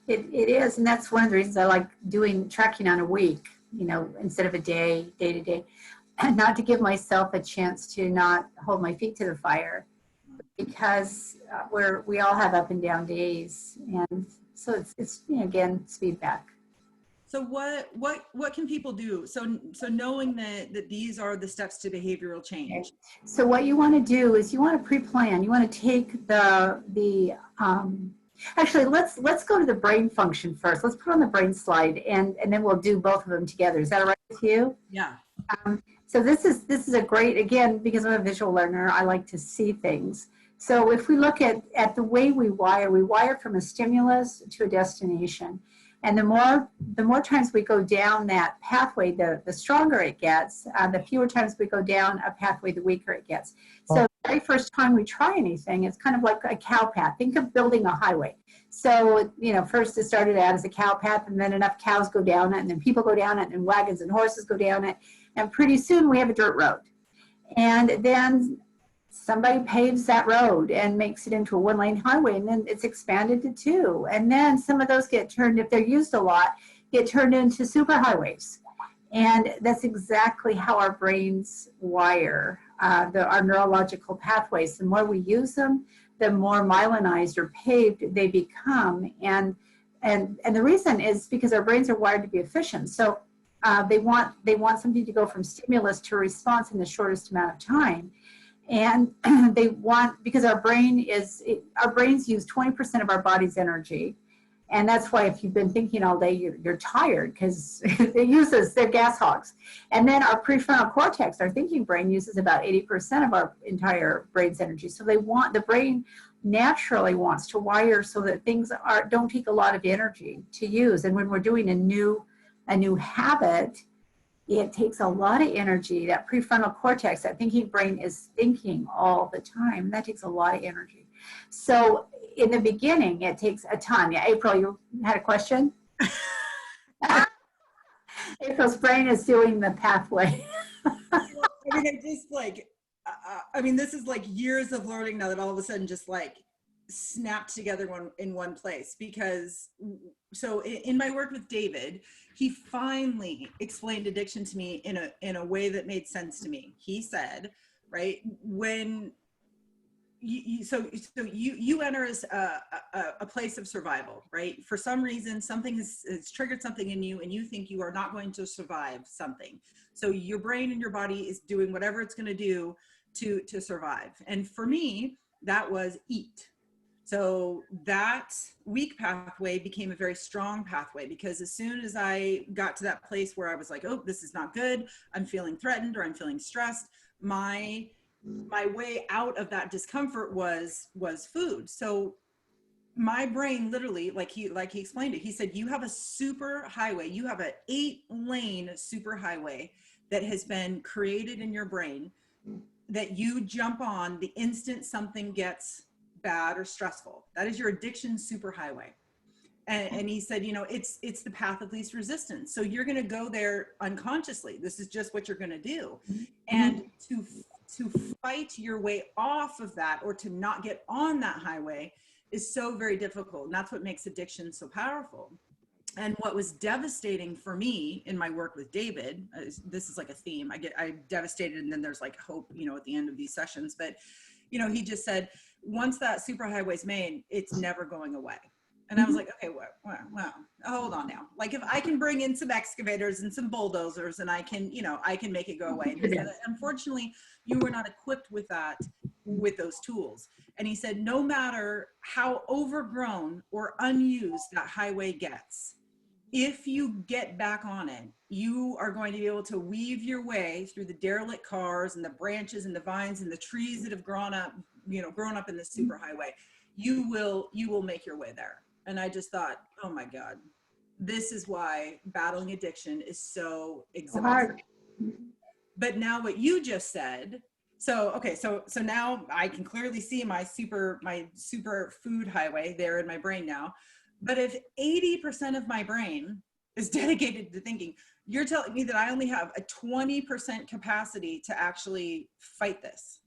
it is. And that's one of the reasons I like tracking on a week, instead of a day to day, and not to give myself a chance to not hold my feet to the fire, because we all have up and down days. And so it's again, it's feedback.
So what can people do? So knowing that these are the steps to behavioral change.
So what you want to do is you want to pre-plan. You want to take actually let's go to the brain function first. Let's put on the brain slide and then we'll do both of them together. Is that all right with you?
Yeah.
So this is a great, again, because I'm a visual learner, I like to see things. So if we look at the way we wire from a stimulus to a destination. And the more times we go down that pathway, the stronger it gets. The fewer times we go down a pathway, the weaker it gets. So the very first time we try anything, it's kind of like a cow path. Think of building a highway. So, first it started out as a cow path, and then enough cows go down it, and then people go down it, and wagons and horses go down it. And pretty soon we have a dirt road. And then somebody paves that road and makes it into a one-lane highway, and then it's expanded to two. And then some of those get turned, if they're used a lot, get turned into superhighways. And that's exactly how our brains wire our neurological pathways. The more we use them, the more myelinized or paved they become. And the reason is because our brains are wired to be efficient. So they want something to go from stimulus to response in the shortest amount of time. And they want, because our brains use 20% of our body's energy. And that's why if you've been thinking all day, you're tired, because they're gas hogs. And then our prefrontal cortex, our thinking brain, uses about 80% of our entire brain's energy. So the brain naturally wants to wire so that things don't take a lot of energy to use. And when we're doing a new habit, it takes a lot of energy. That prefrontal cortex, that thinking brain, is thinking all the time. That takes a lot of energy. So in the beginning, it takes a ton. Yeah, April, you had a question? April's brain is doing the pathway.
This is like years of learning now that all of a sudden just like snapped together in one place. Because so in my work with David, he finally explained addiction to me in a way that made sense to me. He said, right, when you enter a place of survival, right? For some reason, something has triggered something in you, and you think you are not going to survive something. So your brain and your body is doing whatever it's going to do to survive. And for me, that was eat. So that weak pathway became a very strong pathway, because as soon as I got to that place where I was like, oh, this is not good, I'm feeling threatened or I'm feeling stressed, my way out of that discomfort was food. So my brain literally, like he explained it, he said, you have a super highway, you have an 8-lane super highway that has been created in your brain that you jump on the instant something gets bad or stressful. That is your addiction superhighway. And he said, it's the path of least resistance. So you're going to go there unconsciously. This is just what you're going to do. And to fight your way off of that, or to not get on that highway, is so very difficult. And that's what makes addiction so powerful. And what was devastating for me in my work with David, this is like a theme. I devastated, and then there's like hope, at the end of these sessions. But, he just said, once that superhighway's made, it's never going away. And I was like, okay, well, hold on now. Like, if I can bring in some excavators and some bulldozers, and I can make it go away. And he said, unfortunately, you were not equipped with those tools. And he said, no matter how overgrown or unused that highway gets, if you get back on it, you are going to be able to weave your way through the derelict cars and the branches and the vines and the trees that have grown up in the superhighway. You will make your way there. And I just thought, oh my God, this is why battling addiction is so exhausting. But now what you just said, so now I can clearly see my super food highway there in my brain now. But if 80% of my brain is dedicated to thinking, you're telling me that I only have a 20% capacity to actually fight this.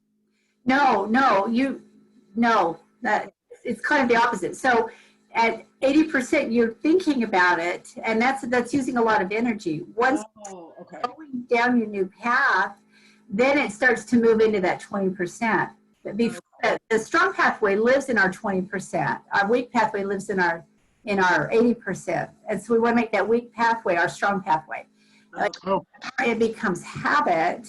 No, that it's kind of the opposite. So at 80%, you're thinking about it, and that's using a lot of energy. Once going down your new path, then it starts to move into that 20%. Before, the strong pathway lives in our 20%. Our weak pathway lives in our in our 80%. And so we want to make that weak pathway our strong pathway. Like,
Oh,
it becomes habit,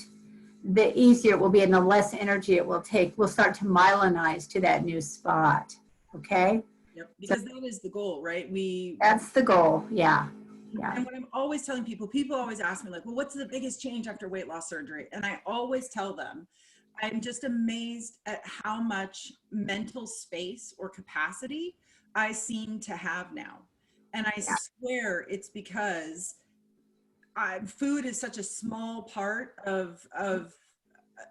the easier it will be and the less energy it will take. We'll start to myelinize to that new spot. Okay?
Yep. Because that is the goal, right?
That's the goal. Yeah. Yeah.
And what I'm always telling people always ask me like, well, what's the biggest change after weight loss surgery? And I always tell them, I'm just amazed at how much mental space or capacity I seem to have now. And I swear it's because food is such a small part of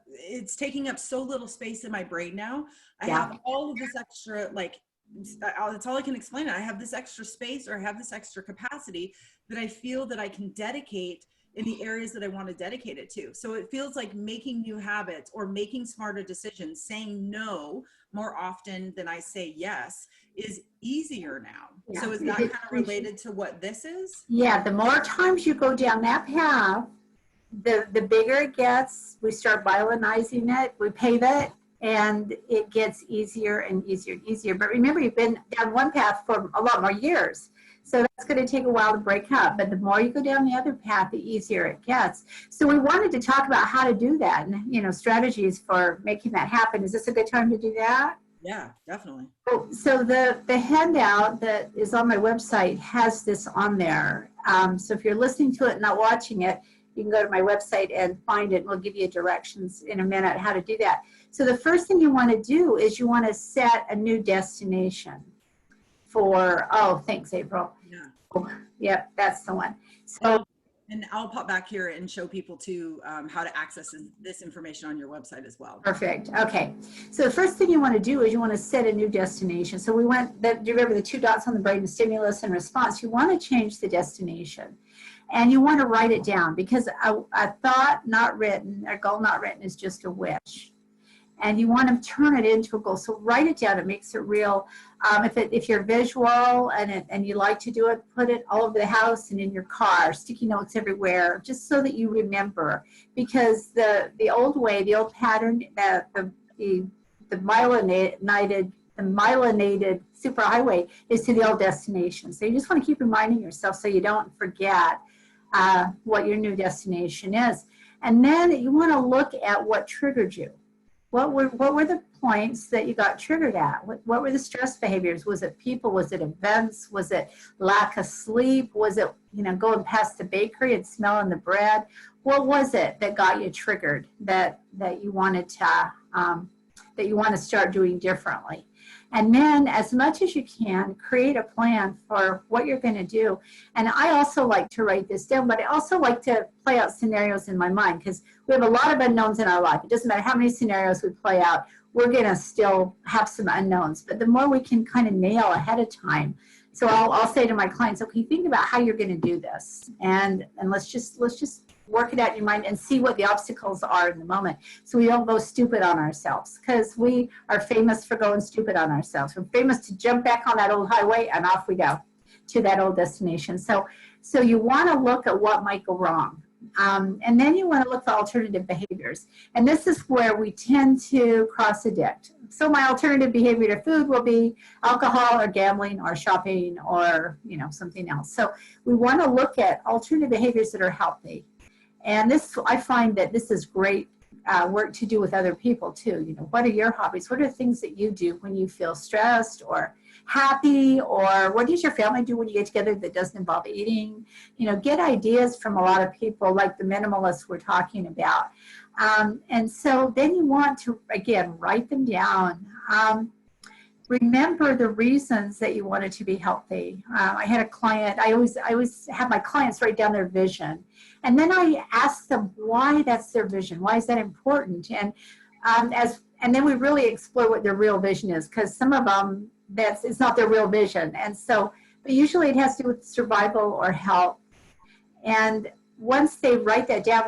it's taking up so little space in my brain now. I have all of this extra, like, that's all I can explain. I have this extra space, or I have this extra capacity that I feel that I can dedicate in the areas that I want to dedicate it to. So it feels like making new habits or making smarter decisions, saying no more often than I say yes, is easier now. Yeah. So is that kind of related to what this is?
Yeah, the more times you go down that path, the bigger it gets. We start violinizing it, we pave it, and it gets easier and easier and easier. But remember, you've been down one path for a lot more years. So that's going to take a while to break up. But the more you go down the other path, the easier it gets. So we wanted to talk about how to do that and, you know, strategies for making that happen. Is this a good time to do that?
Yeah, definitely.
So the handout that is on my website has this on there. So if you're listening to it and not watching it, you can go to my website and find it, and we'll give you directions in a minute how to do that. So the first thing you want to do is you want to set a new destination for, oh, thanks, April.
Yeah.
Oh, yep, that's the one. So,
and I'll pop back here and show people too how to access this information on your website as well.
Perfect. Okay. So the first thing you want to do is you want to set a new destination. So do you remember the 2 dots on the brain, the stimulus and response? You want to change the destination. And you want to write it down, because a thought not written, a goal not written, is just a wish. And you want to turn it into a goal. So write it down. It makes it real. If you're visual and you like to do it, put it all over the house and in your car, sticky notes everywhere, just so that you remember. Because the old way, the old pattern, the myelinated superhighway is to the old destination. So you just want to keep reminding yourself so you don't forget what your new destination is. And then you want to look at what triggered you. What were the points that you got triggered at? What were the stress behaviors? Was it people? Was it events? Was it lack of sleep? Was it, going past the bakery and smelling the bread? What was it that got you triggered that you wanted to start doing differently? And then, as much as you can, create a plan for what you're going to do. And I also like to write this down, but I also like to play out scenarios in my mind, because we have a lot of unknowns in our life. It doesn't matter how many scenarios we play out, we're going to still have some unknowns. But the more we can kind of nail ahead of time. So I'll say to my clients, okay, think about how you're going to do this. And let's just work it out in your mind and see what the obstacles are in the moment, so we don't go stupid on ourselves, because we are famous for going stupid on ourselves. We're famous to jump back on that old highway and off we go to that old destination. So you want to look at what might go wrong. And then you want to look for alternative behaviors. And this is where we tend to cross addict. So my alternative behavior to food will be alcohol or gambling or shopping or, something else. So we want to look at alternative behaviors that are healthy. And I find that this is great work to do with other people too. What are your hobbies? What are the things that you do when you feel stressed or happy? Or what does your family do when you get together that doesn't involve eating? Get ideas from a lot of people, like the minimalists we're talking about. And so then you want to, again, write them down. Remember the reasons that you wanted to be healthy. I had a client, I always have my clients write down their vision. And then I ask them why that's their vision. Why is that important? And then we really explore what their real vision is, because some of them, it's not their real vision. And so, but usually it has to do with survival or health. And once they write that down,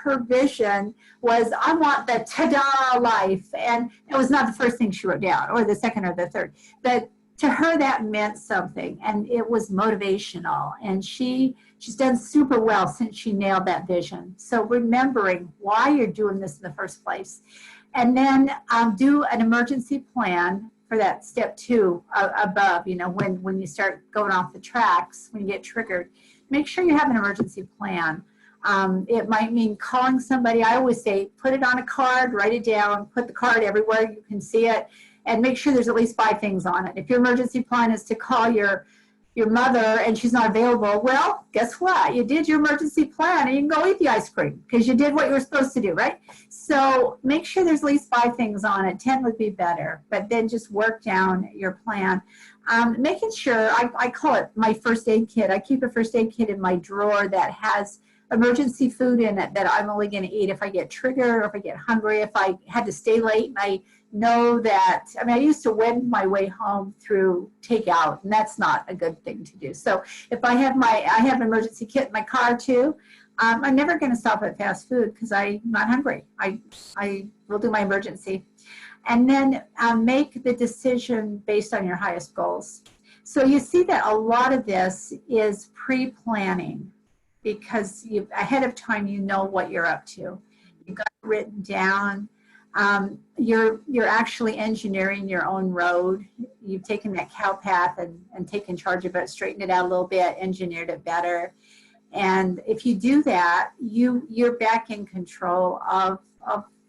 her vision was, I want the ta-da life. And it was not the first thing she wrote down, or the second or the third. But to her, that meant something, and it was motivational. And she's done super well since she nailed that vision. So remembering why you're doing this in the first place. And then do an emergency plan that step 2 above, you know, when you start going off the tracks, when you get triggered, make sure you have an emergency plan. It might mean calling somebody. I always say, put it on a card, write it down, put the card everywhere you can see it, and make sure there's at least 5 things on it. If your emergency plan is to call your mother and she's not available, well, guess what? You did your emergency plan and you can go eat the ice cream because you did what you were supposed to do, right? So make sure there's at least 5 things on it. 10 would be better, but then just work down your plan. Making sure, I call it my first aid kit. I keep a first aid kit in my drawer that has emergency food in it that I'm only going to eat if I get triggered or if I get hungry, if I had to stay late and I know that, I mean, I used to wend my way home through takeout, and that's not a good thing to do. So if I have an emergency kit in my car too, I'm never going to stop at fast food because I'm not hungry. I will do my emergency. And then make the decision based on your highest goals. So you see that a lot of this is pre-planning because ahead of time you know what you're up to. You've got it written down. You're actually engineering your own road. You've taken that cow path and taken charge of it, straightened it out a little bit, engineered it better. And if you do that, you're back in control of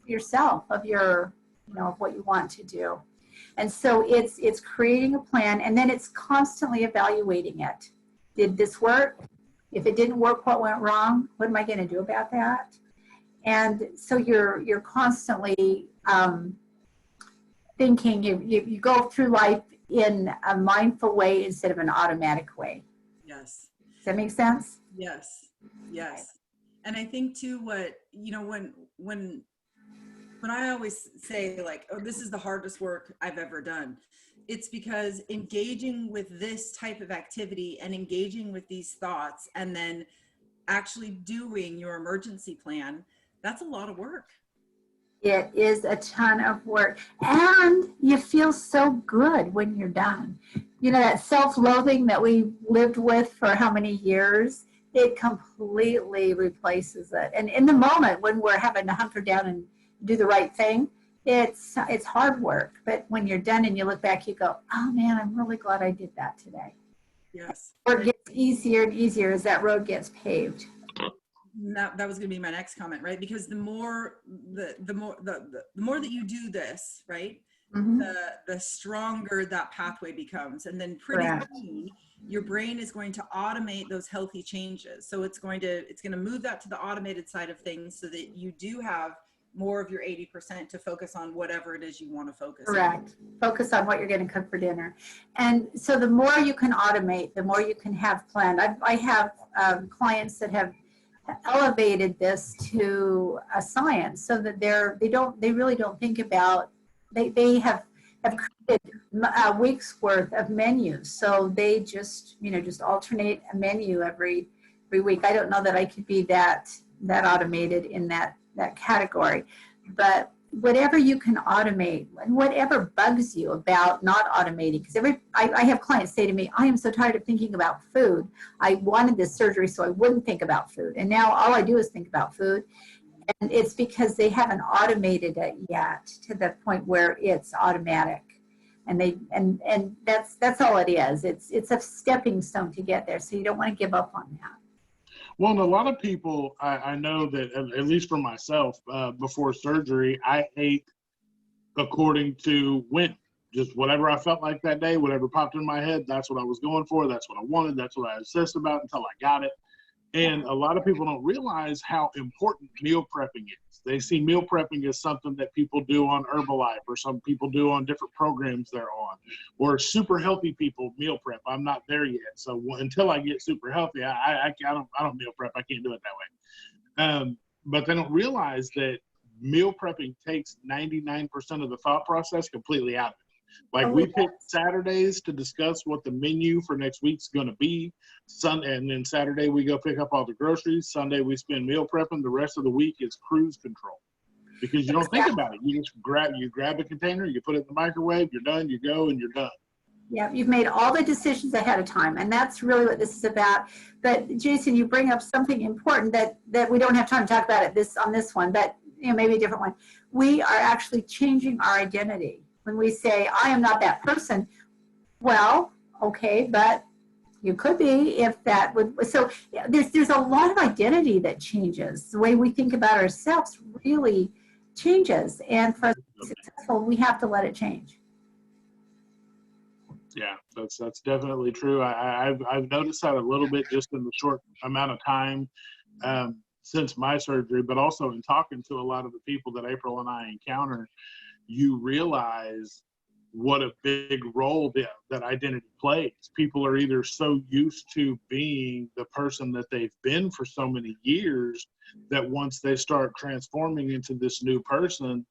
yourself, of your, you know, of what you want to do. And so it's creating a plan, and then it's constantly evaluating it. Did this work? If it didn't work, what went wrong? What am I going to do about that? And so you're constantly thinking. You go through life in a mindful way instead of an automatic way.
Yes.
Does that make sense?
Yes. Yes. And I think too, what, you know, when I always say like, oh, this is the hardest work I've ever done, it's because engaging with this type of activity and engaging with these thoughts and then actually doing your emergency plan, that's a lot of work.
It is a ton of work. And you feel so good when you're done. You know, that self-loathing that we lived with for how many years, it completely replaces it. And in the moment when we're having to hunker down and do the right thing, it's hard work. But when you're done and you look back, you go, oh man, I'm really glad I did that today.
Yes.
Or it gets easier and easier as that road gets paved.
That was going to be my next comment, right? Because the more that you do this, right,
Mm-hmm.
the stronger that pathway becomes, and then pretty soon your brain is going to automate those healthy changes. So it's going to move that to the automated side of things, so that you do have more of your 80% to focus on whatever it is you want to focus on.
Correct. Focus on what you're going to cook for dinner. And so the more you can automate, the more you can have planned. I have clients that have elevated this to a science, so that they really don't think about, they have created a week's worth of menus. So they just alternate a menu every week. I don't know that I could be that automated in that category, but whatever you can automate and whatever bugs you about not automating, because I have clients say to me, I am so tired of thinking about food. I wanted this surgery so I wouldn't think about food, and now all I do is think about food. And it's because they haven't automated it yet to the point where it's automatic, and that's all it is. It's a stepping stone to get there, so you don't want to give up on that.
Well, and a lot of people, I know that, at least for myself, before surgery, I ate according to when. Just whatever I felt like that day, whatever popped in my head, that's what I was going for. That's what I wanted. That's what I obsessed about until I got it. And a lot of people don't realize how important meal prepping is. They see meal prepping as something that people do on Herbalife, or some people do on different programs they're on, or super healthy people meal prep. I'm not there yet. So until I get super healthy, I don't meal prep. I can't do it that way. But they don't realize that meal prepping takes 99% of the thought process completely out of it. Like, we pick Saturdays to discuss what the menu for next week's going to be. And then Saturday we go pick up all the groceries. Sunday we spend meal prepping. The rest of the week is cruise control, because you don't think about it. You just grab a container, you put it in the microwave, you're done, you go, and you're done.
Yeah, you've made all the decisions ahead of time, and that's really what this is about. But Jason, you bring up something important that we don't have time to talk about it on this one, but maybe a different one. We are actually changing our identity. When we say, I am not that person, well, okay, but you could be if that would, so there's a lot of identity that changes. The way we think about ourselves really changes. And for us to be successful, we have to let it change.
Yeah, that's definitely true. I've noticed that a little bit just in the short amount of time since my surgery, but also in talking to a lot of the people that April and I encounter, you realize what a big role that identity plays. People are either so used to being the person that they've been for so many years that once they start transforming into this new person,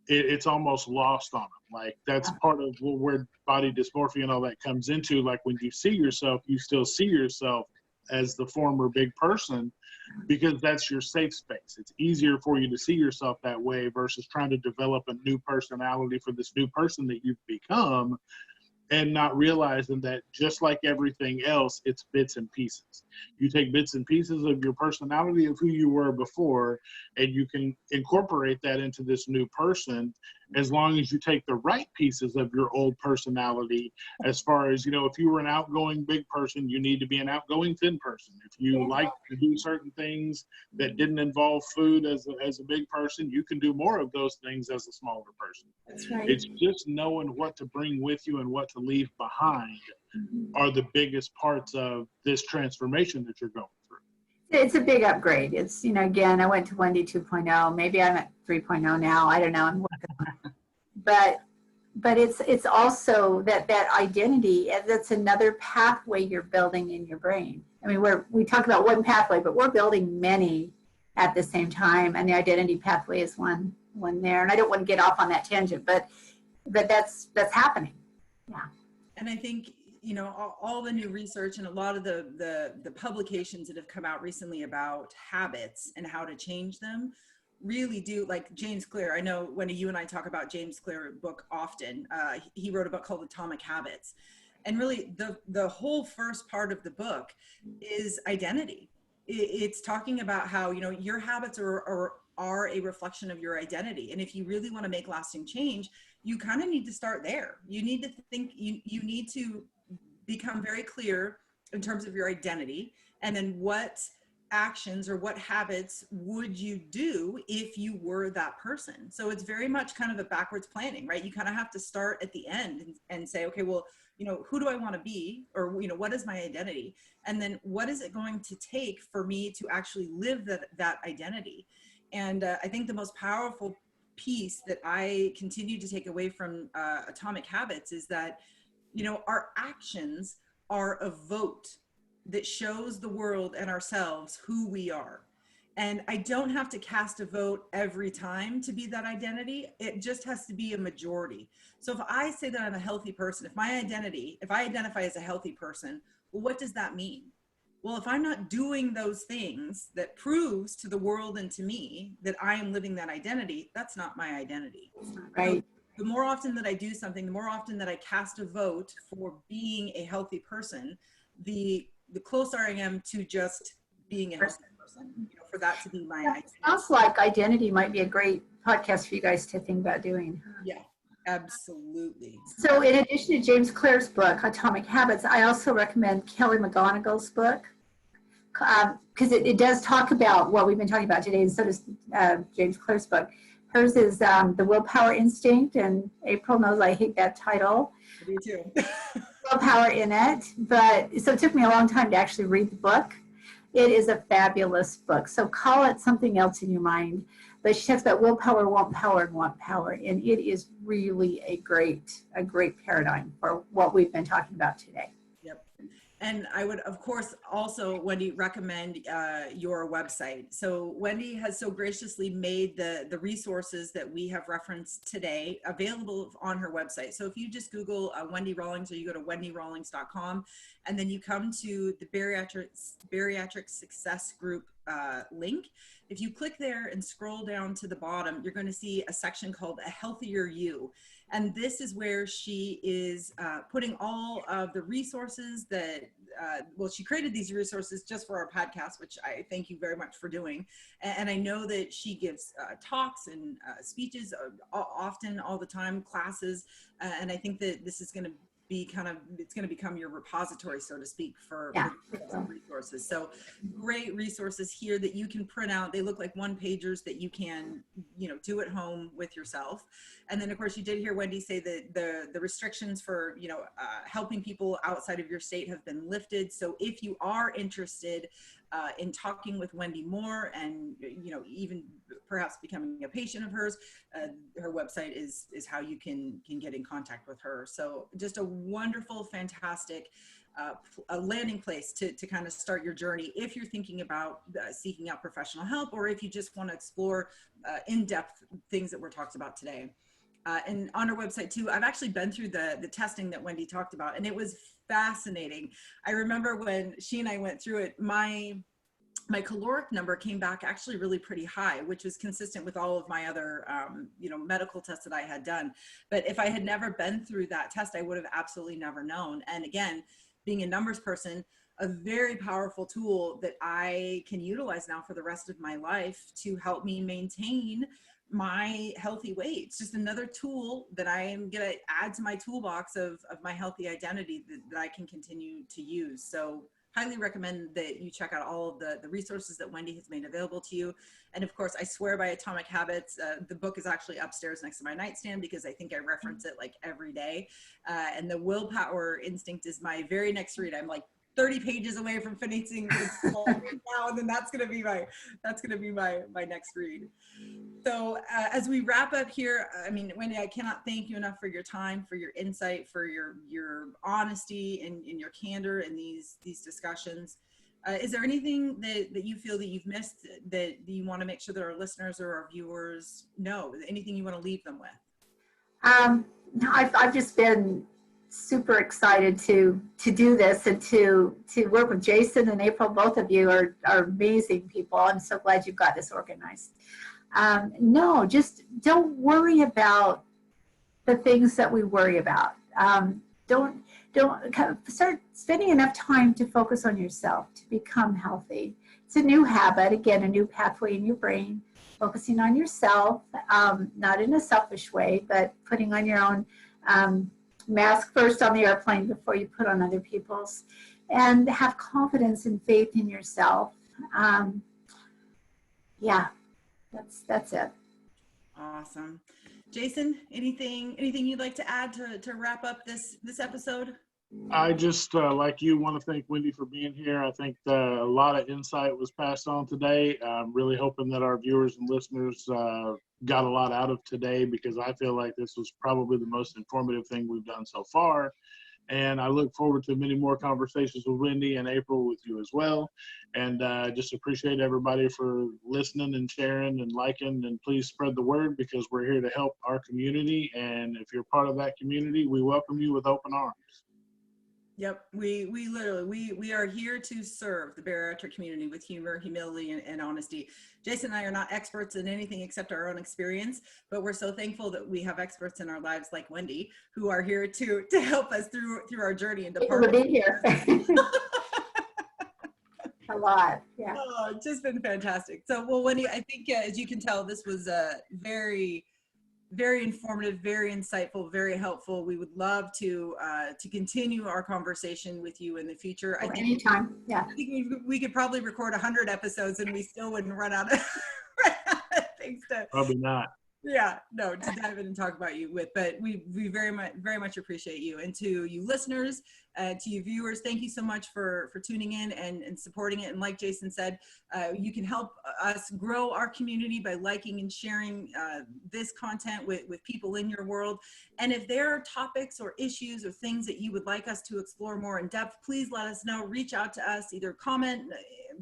it's almost lost on them. Like that's part of where body dysmorphia and all that comes into. Like when you see yourself, you still see yourself as the former big person because that's your safe space. It's easier for you to see yourself that way versus trying to develop a new personality for this new person that you've become and not realizing that just like everything else, it's bits and pieces. You take bits and pieces of your personality of who you were before, and you can incorporate that into this new person as long as you take the right pieces of your old personality. As far as, if you were an outgoing big person, you need to be an outgoing thin person. If you like to do certain things that didn't involve food as a big person, you can do more of those things as a smaller person.
That's right.
It's just knowing what to bring with you and what to leave behind are the biggest parts of this transformation that you're going through.
It's a big upgrade. It's, again, I went to Wendy 2.0. Maybe I'm at 3.0 now. I don't know. I'm working on it. But it's also that identity, that's another pathway you're building in your brain. I mean, we talk about one pathway, but we're building many at the same time, and the identity pathway is one there. And I don't want to get off on that tangent, but that's happening. Yeah.
And I think, all the new research and a lot of the publications that have come out recently about habits and how to change them really do, like James Clear. I know, Wendy, you and I talk about James Clear book often. He wrote a book called Atomic Habits. And really the whole first part of the book is identity. It's talking about how, your habits are a reflection of your identity. And if you really want to make lasting change, you kind of need to start there. You need to think, you need to become very clear in terms of your identity. And then what actions or what habits would you do if you were that person? So it's very much kind of a backwards planning, right? You kind of have to start at the end and say, okay, well, who do I want to be? Or, what is my identity? And then what is it going to take for me to actually live that identity? And I think the most powerful piece that I continue to take away from Atomic Habits is that, our actions are a vote that shows the world and ourselves who we are. And I don't have to cast a vote every time to be that identity. It just has to be a majority. So if I say that I'm a healthy person, if I identify as a healthy person, well, what does that mean? Well, if I'm not doing those things that proves to the world and to me that I am living that identity, that's not my identity.
Right.
So the more often that I do something, the more often that I cast a vote for being a healthy person, the closer I am to just being a healthy person, for that to be my identity.
Sounds like identity might be a great podcast for you guys to think about doing.
Yeah, absolutely.
So in addition to James Clear's book, Atomic Habits, I also recommend Kelly Mcgonigal's book, because it does talk about what we've been talking about today, and so does James Clear's book. Hers is The Willpower Instinct, and April knows I hate that title.
I do too.
Willpower in it, so it took me a long time to actually read the book. It is a fabulous book. So call it something else in your mind. But she talks about willpower, want power, and want power. And it is really a great paradigm for what we've been talking about today.
Yep. And I would, of course, also, Wendy, recommend your website. So Wendy has so graciously made the resources that we have referenced today available on her website. So if you just Google Wendy Rawlings, or you go to wendyrawlings.com, and then you come to the Bariatric Success Group link. If you click there and scroll down to the bottom, you're going to see a section called A Healthier You. And this is where she is putting all of the resources that, well, she created these resources just for our podcast, which I thank you very much for doing. And I know that she gives talks and speeches often, all the time, classes. And I think that this is going to be it's going to become your repository, so to speak, for resources. So great resources here that you can print out. They look like one-pagers that you can, do at home with yourself. And then of course you did hear Wendy say that the restrictions for, helping people outside of your state have been lifted. So if you are interested in talking with Wendy more and, even perhaps becoming a patient of hers, her website is how you can get in contact with her. So just a wonderful, fantastic a landing place to kind of start your journey if you're thinking about seeking out professional help, or if you just want to explore in-depth things that were talked about today. And on our website too, I've actually been through the testing that Wendy talked about, and it was fascinating. I remember when she and I went through it, my caloric number came back actually really pretty high, which was consistent with all of my other, medical tests that I had done. But if I had never been through that test, I would have absolutely never known. And again, being a numbers person, a very powerful tool that I can utilize now for the rest of my life to help me maintain my healthy weight. It's just another tool that I am going to add to my toolbox of my healthy identity that I can continue to use. So highly recommend that you check out all of the resources that Wendy has made available to you. And of course, I Swear by Atomic Habits. The book is actually upstairs next to my nightstand because I think I reference it like every day. And the Willpower Instinct is my very next read. I'm like 30 pages away from finishing this now, and then that's gonna be my next read. So as we wrap up here, I mean, Wendy, I cannot thank you enough for your time, for your insight, for your honesty and your candor in these discussions. Is there anything that you feel that you've missed that you want to make sure that our listeners or our viewers know? Anything you want to leave them with?
I've just been super excited to do this and to work with Jason and April. Both of you are amazing people. I'm so glad you've got this organized. No, just don't worry about the things that we worry about. Don't start spending enough time to focus on yourself, to become healthy. It's a new habit, again, a new pathway in your brain, focusing on yourself, not in a selfish way, but putting on your own mask first on the airplane before you put on other people's, and have confidence and faith in yourself. Yeah, that's it.
Awesome. Jason, anything you'd like to add to wrap up this episode?
I just, like you, want to thank Wendy for being here. I think a lot of insight was passed on today. I'm really hoping that our viewers and listeners got a lot out of today, because I feel like this was probably the most informative thing we've done so far. And I look forward to many more conversations with Wendy and April, with you as well. And just appreciate everybody for listening and sharing and liking. And please spread the word, because we're here to help our community. And if you're part of that community, we welcome you with open arms.
Yep, we literally, we are here to serve the bariatric community with humor, humility, and honesty. Jason and I are not experts in anything except our own experience, but we're so thankful that we have experts in our lives like Wendy, who are here to help us through our journey and
to be here. A lot, yeah.
Oh, it's just been fantastic. So, well, Wendy, I think as you can tell, this was very informative, very insightful, very helpful. We would love to continue our conversation with you in the future. I think
anytime, yeah.
I think we could probably record 100 episodes and we still wouldn't run out of things to.
Probably not.
Yeah, no, to dive in and talk about you with, but we very much appreciate you. And to you listeners, to you viewers, thank you so much for tuning in and supporting it. And like Jason said, you can help us grow our community by liking and sharing this content with people in your world. And if there are topics or issues or things that you would like us to explore more in depth, please let us know. Reach out to us, either comment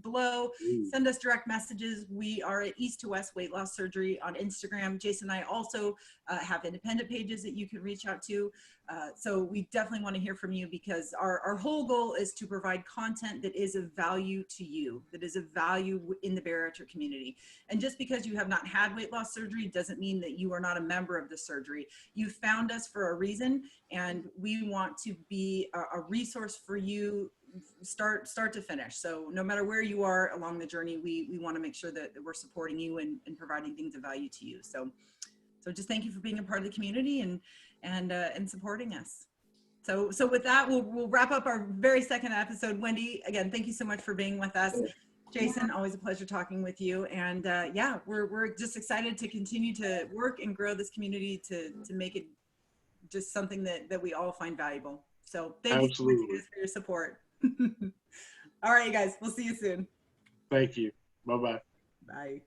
below, send us direct messages. We are at East to West Weight Loss Surgery on Instagram. Jason and I also have independent pages that you can reach out to. So we definitely want to hear from you, because because our whole goal is to provide content that is of value to you, that is of value in the bariatric community. And just because you have not had weight loss surgery doesn't mean that you are not a member of the surgery. You found us for a reason, and we want to be a resource for you start to finish. So no matter where you are along the journey, we want to make sure that we're supporting you and providing things of value to you. So just thank you for being a part of the community and supporting us. So with that, we'll wrap up our very second episode. Wendy, again, thank you so much for being with us. Jason, always a pleasure talking with you. And yeah, we're just excited to continue to work and grow this community to make it just something that we all find valuable. So thank you so much, you guys, for your support. All right, you guys, we'll see you soon.
Thank you. Bye-bye.
Bye.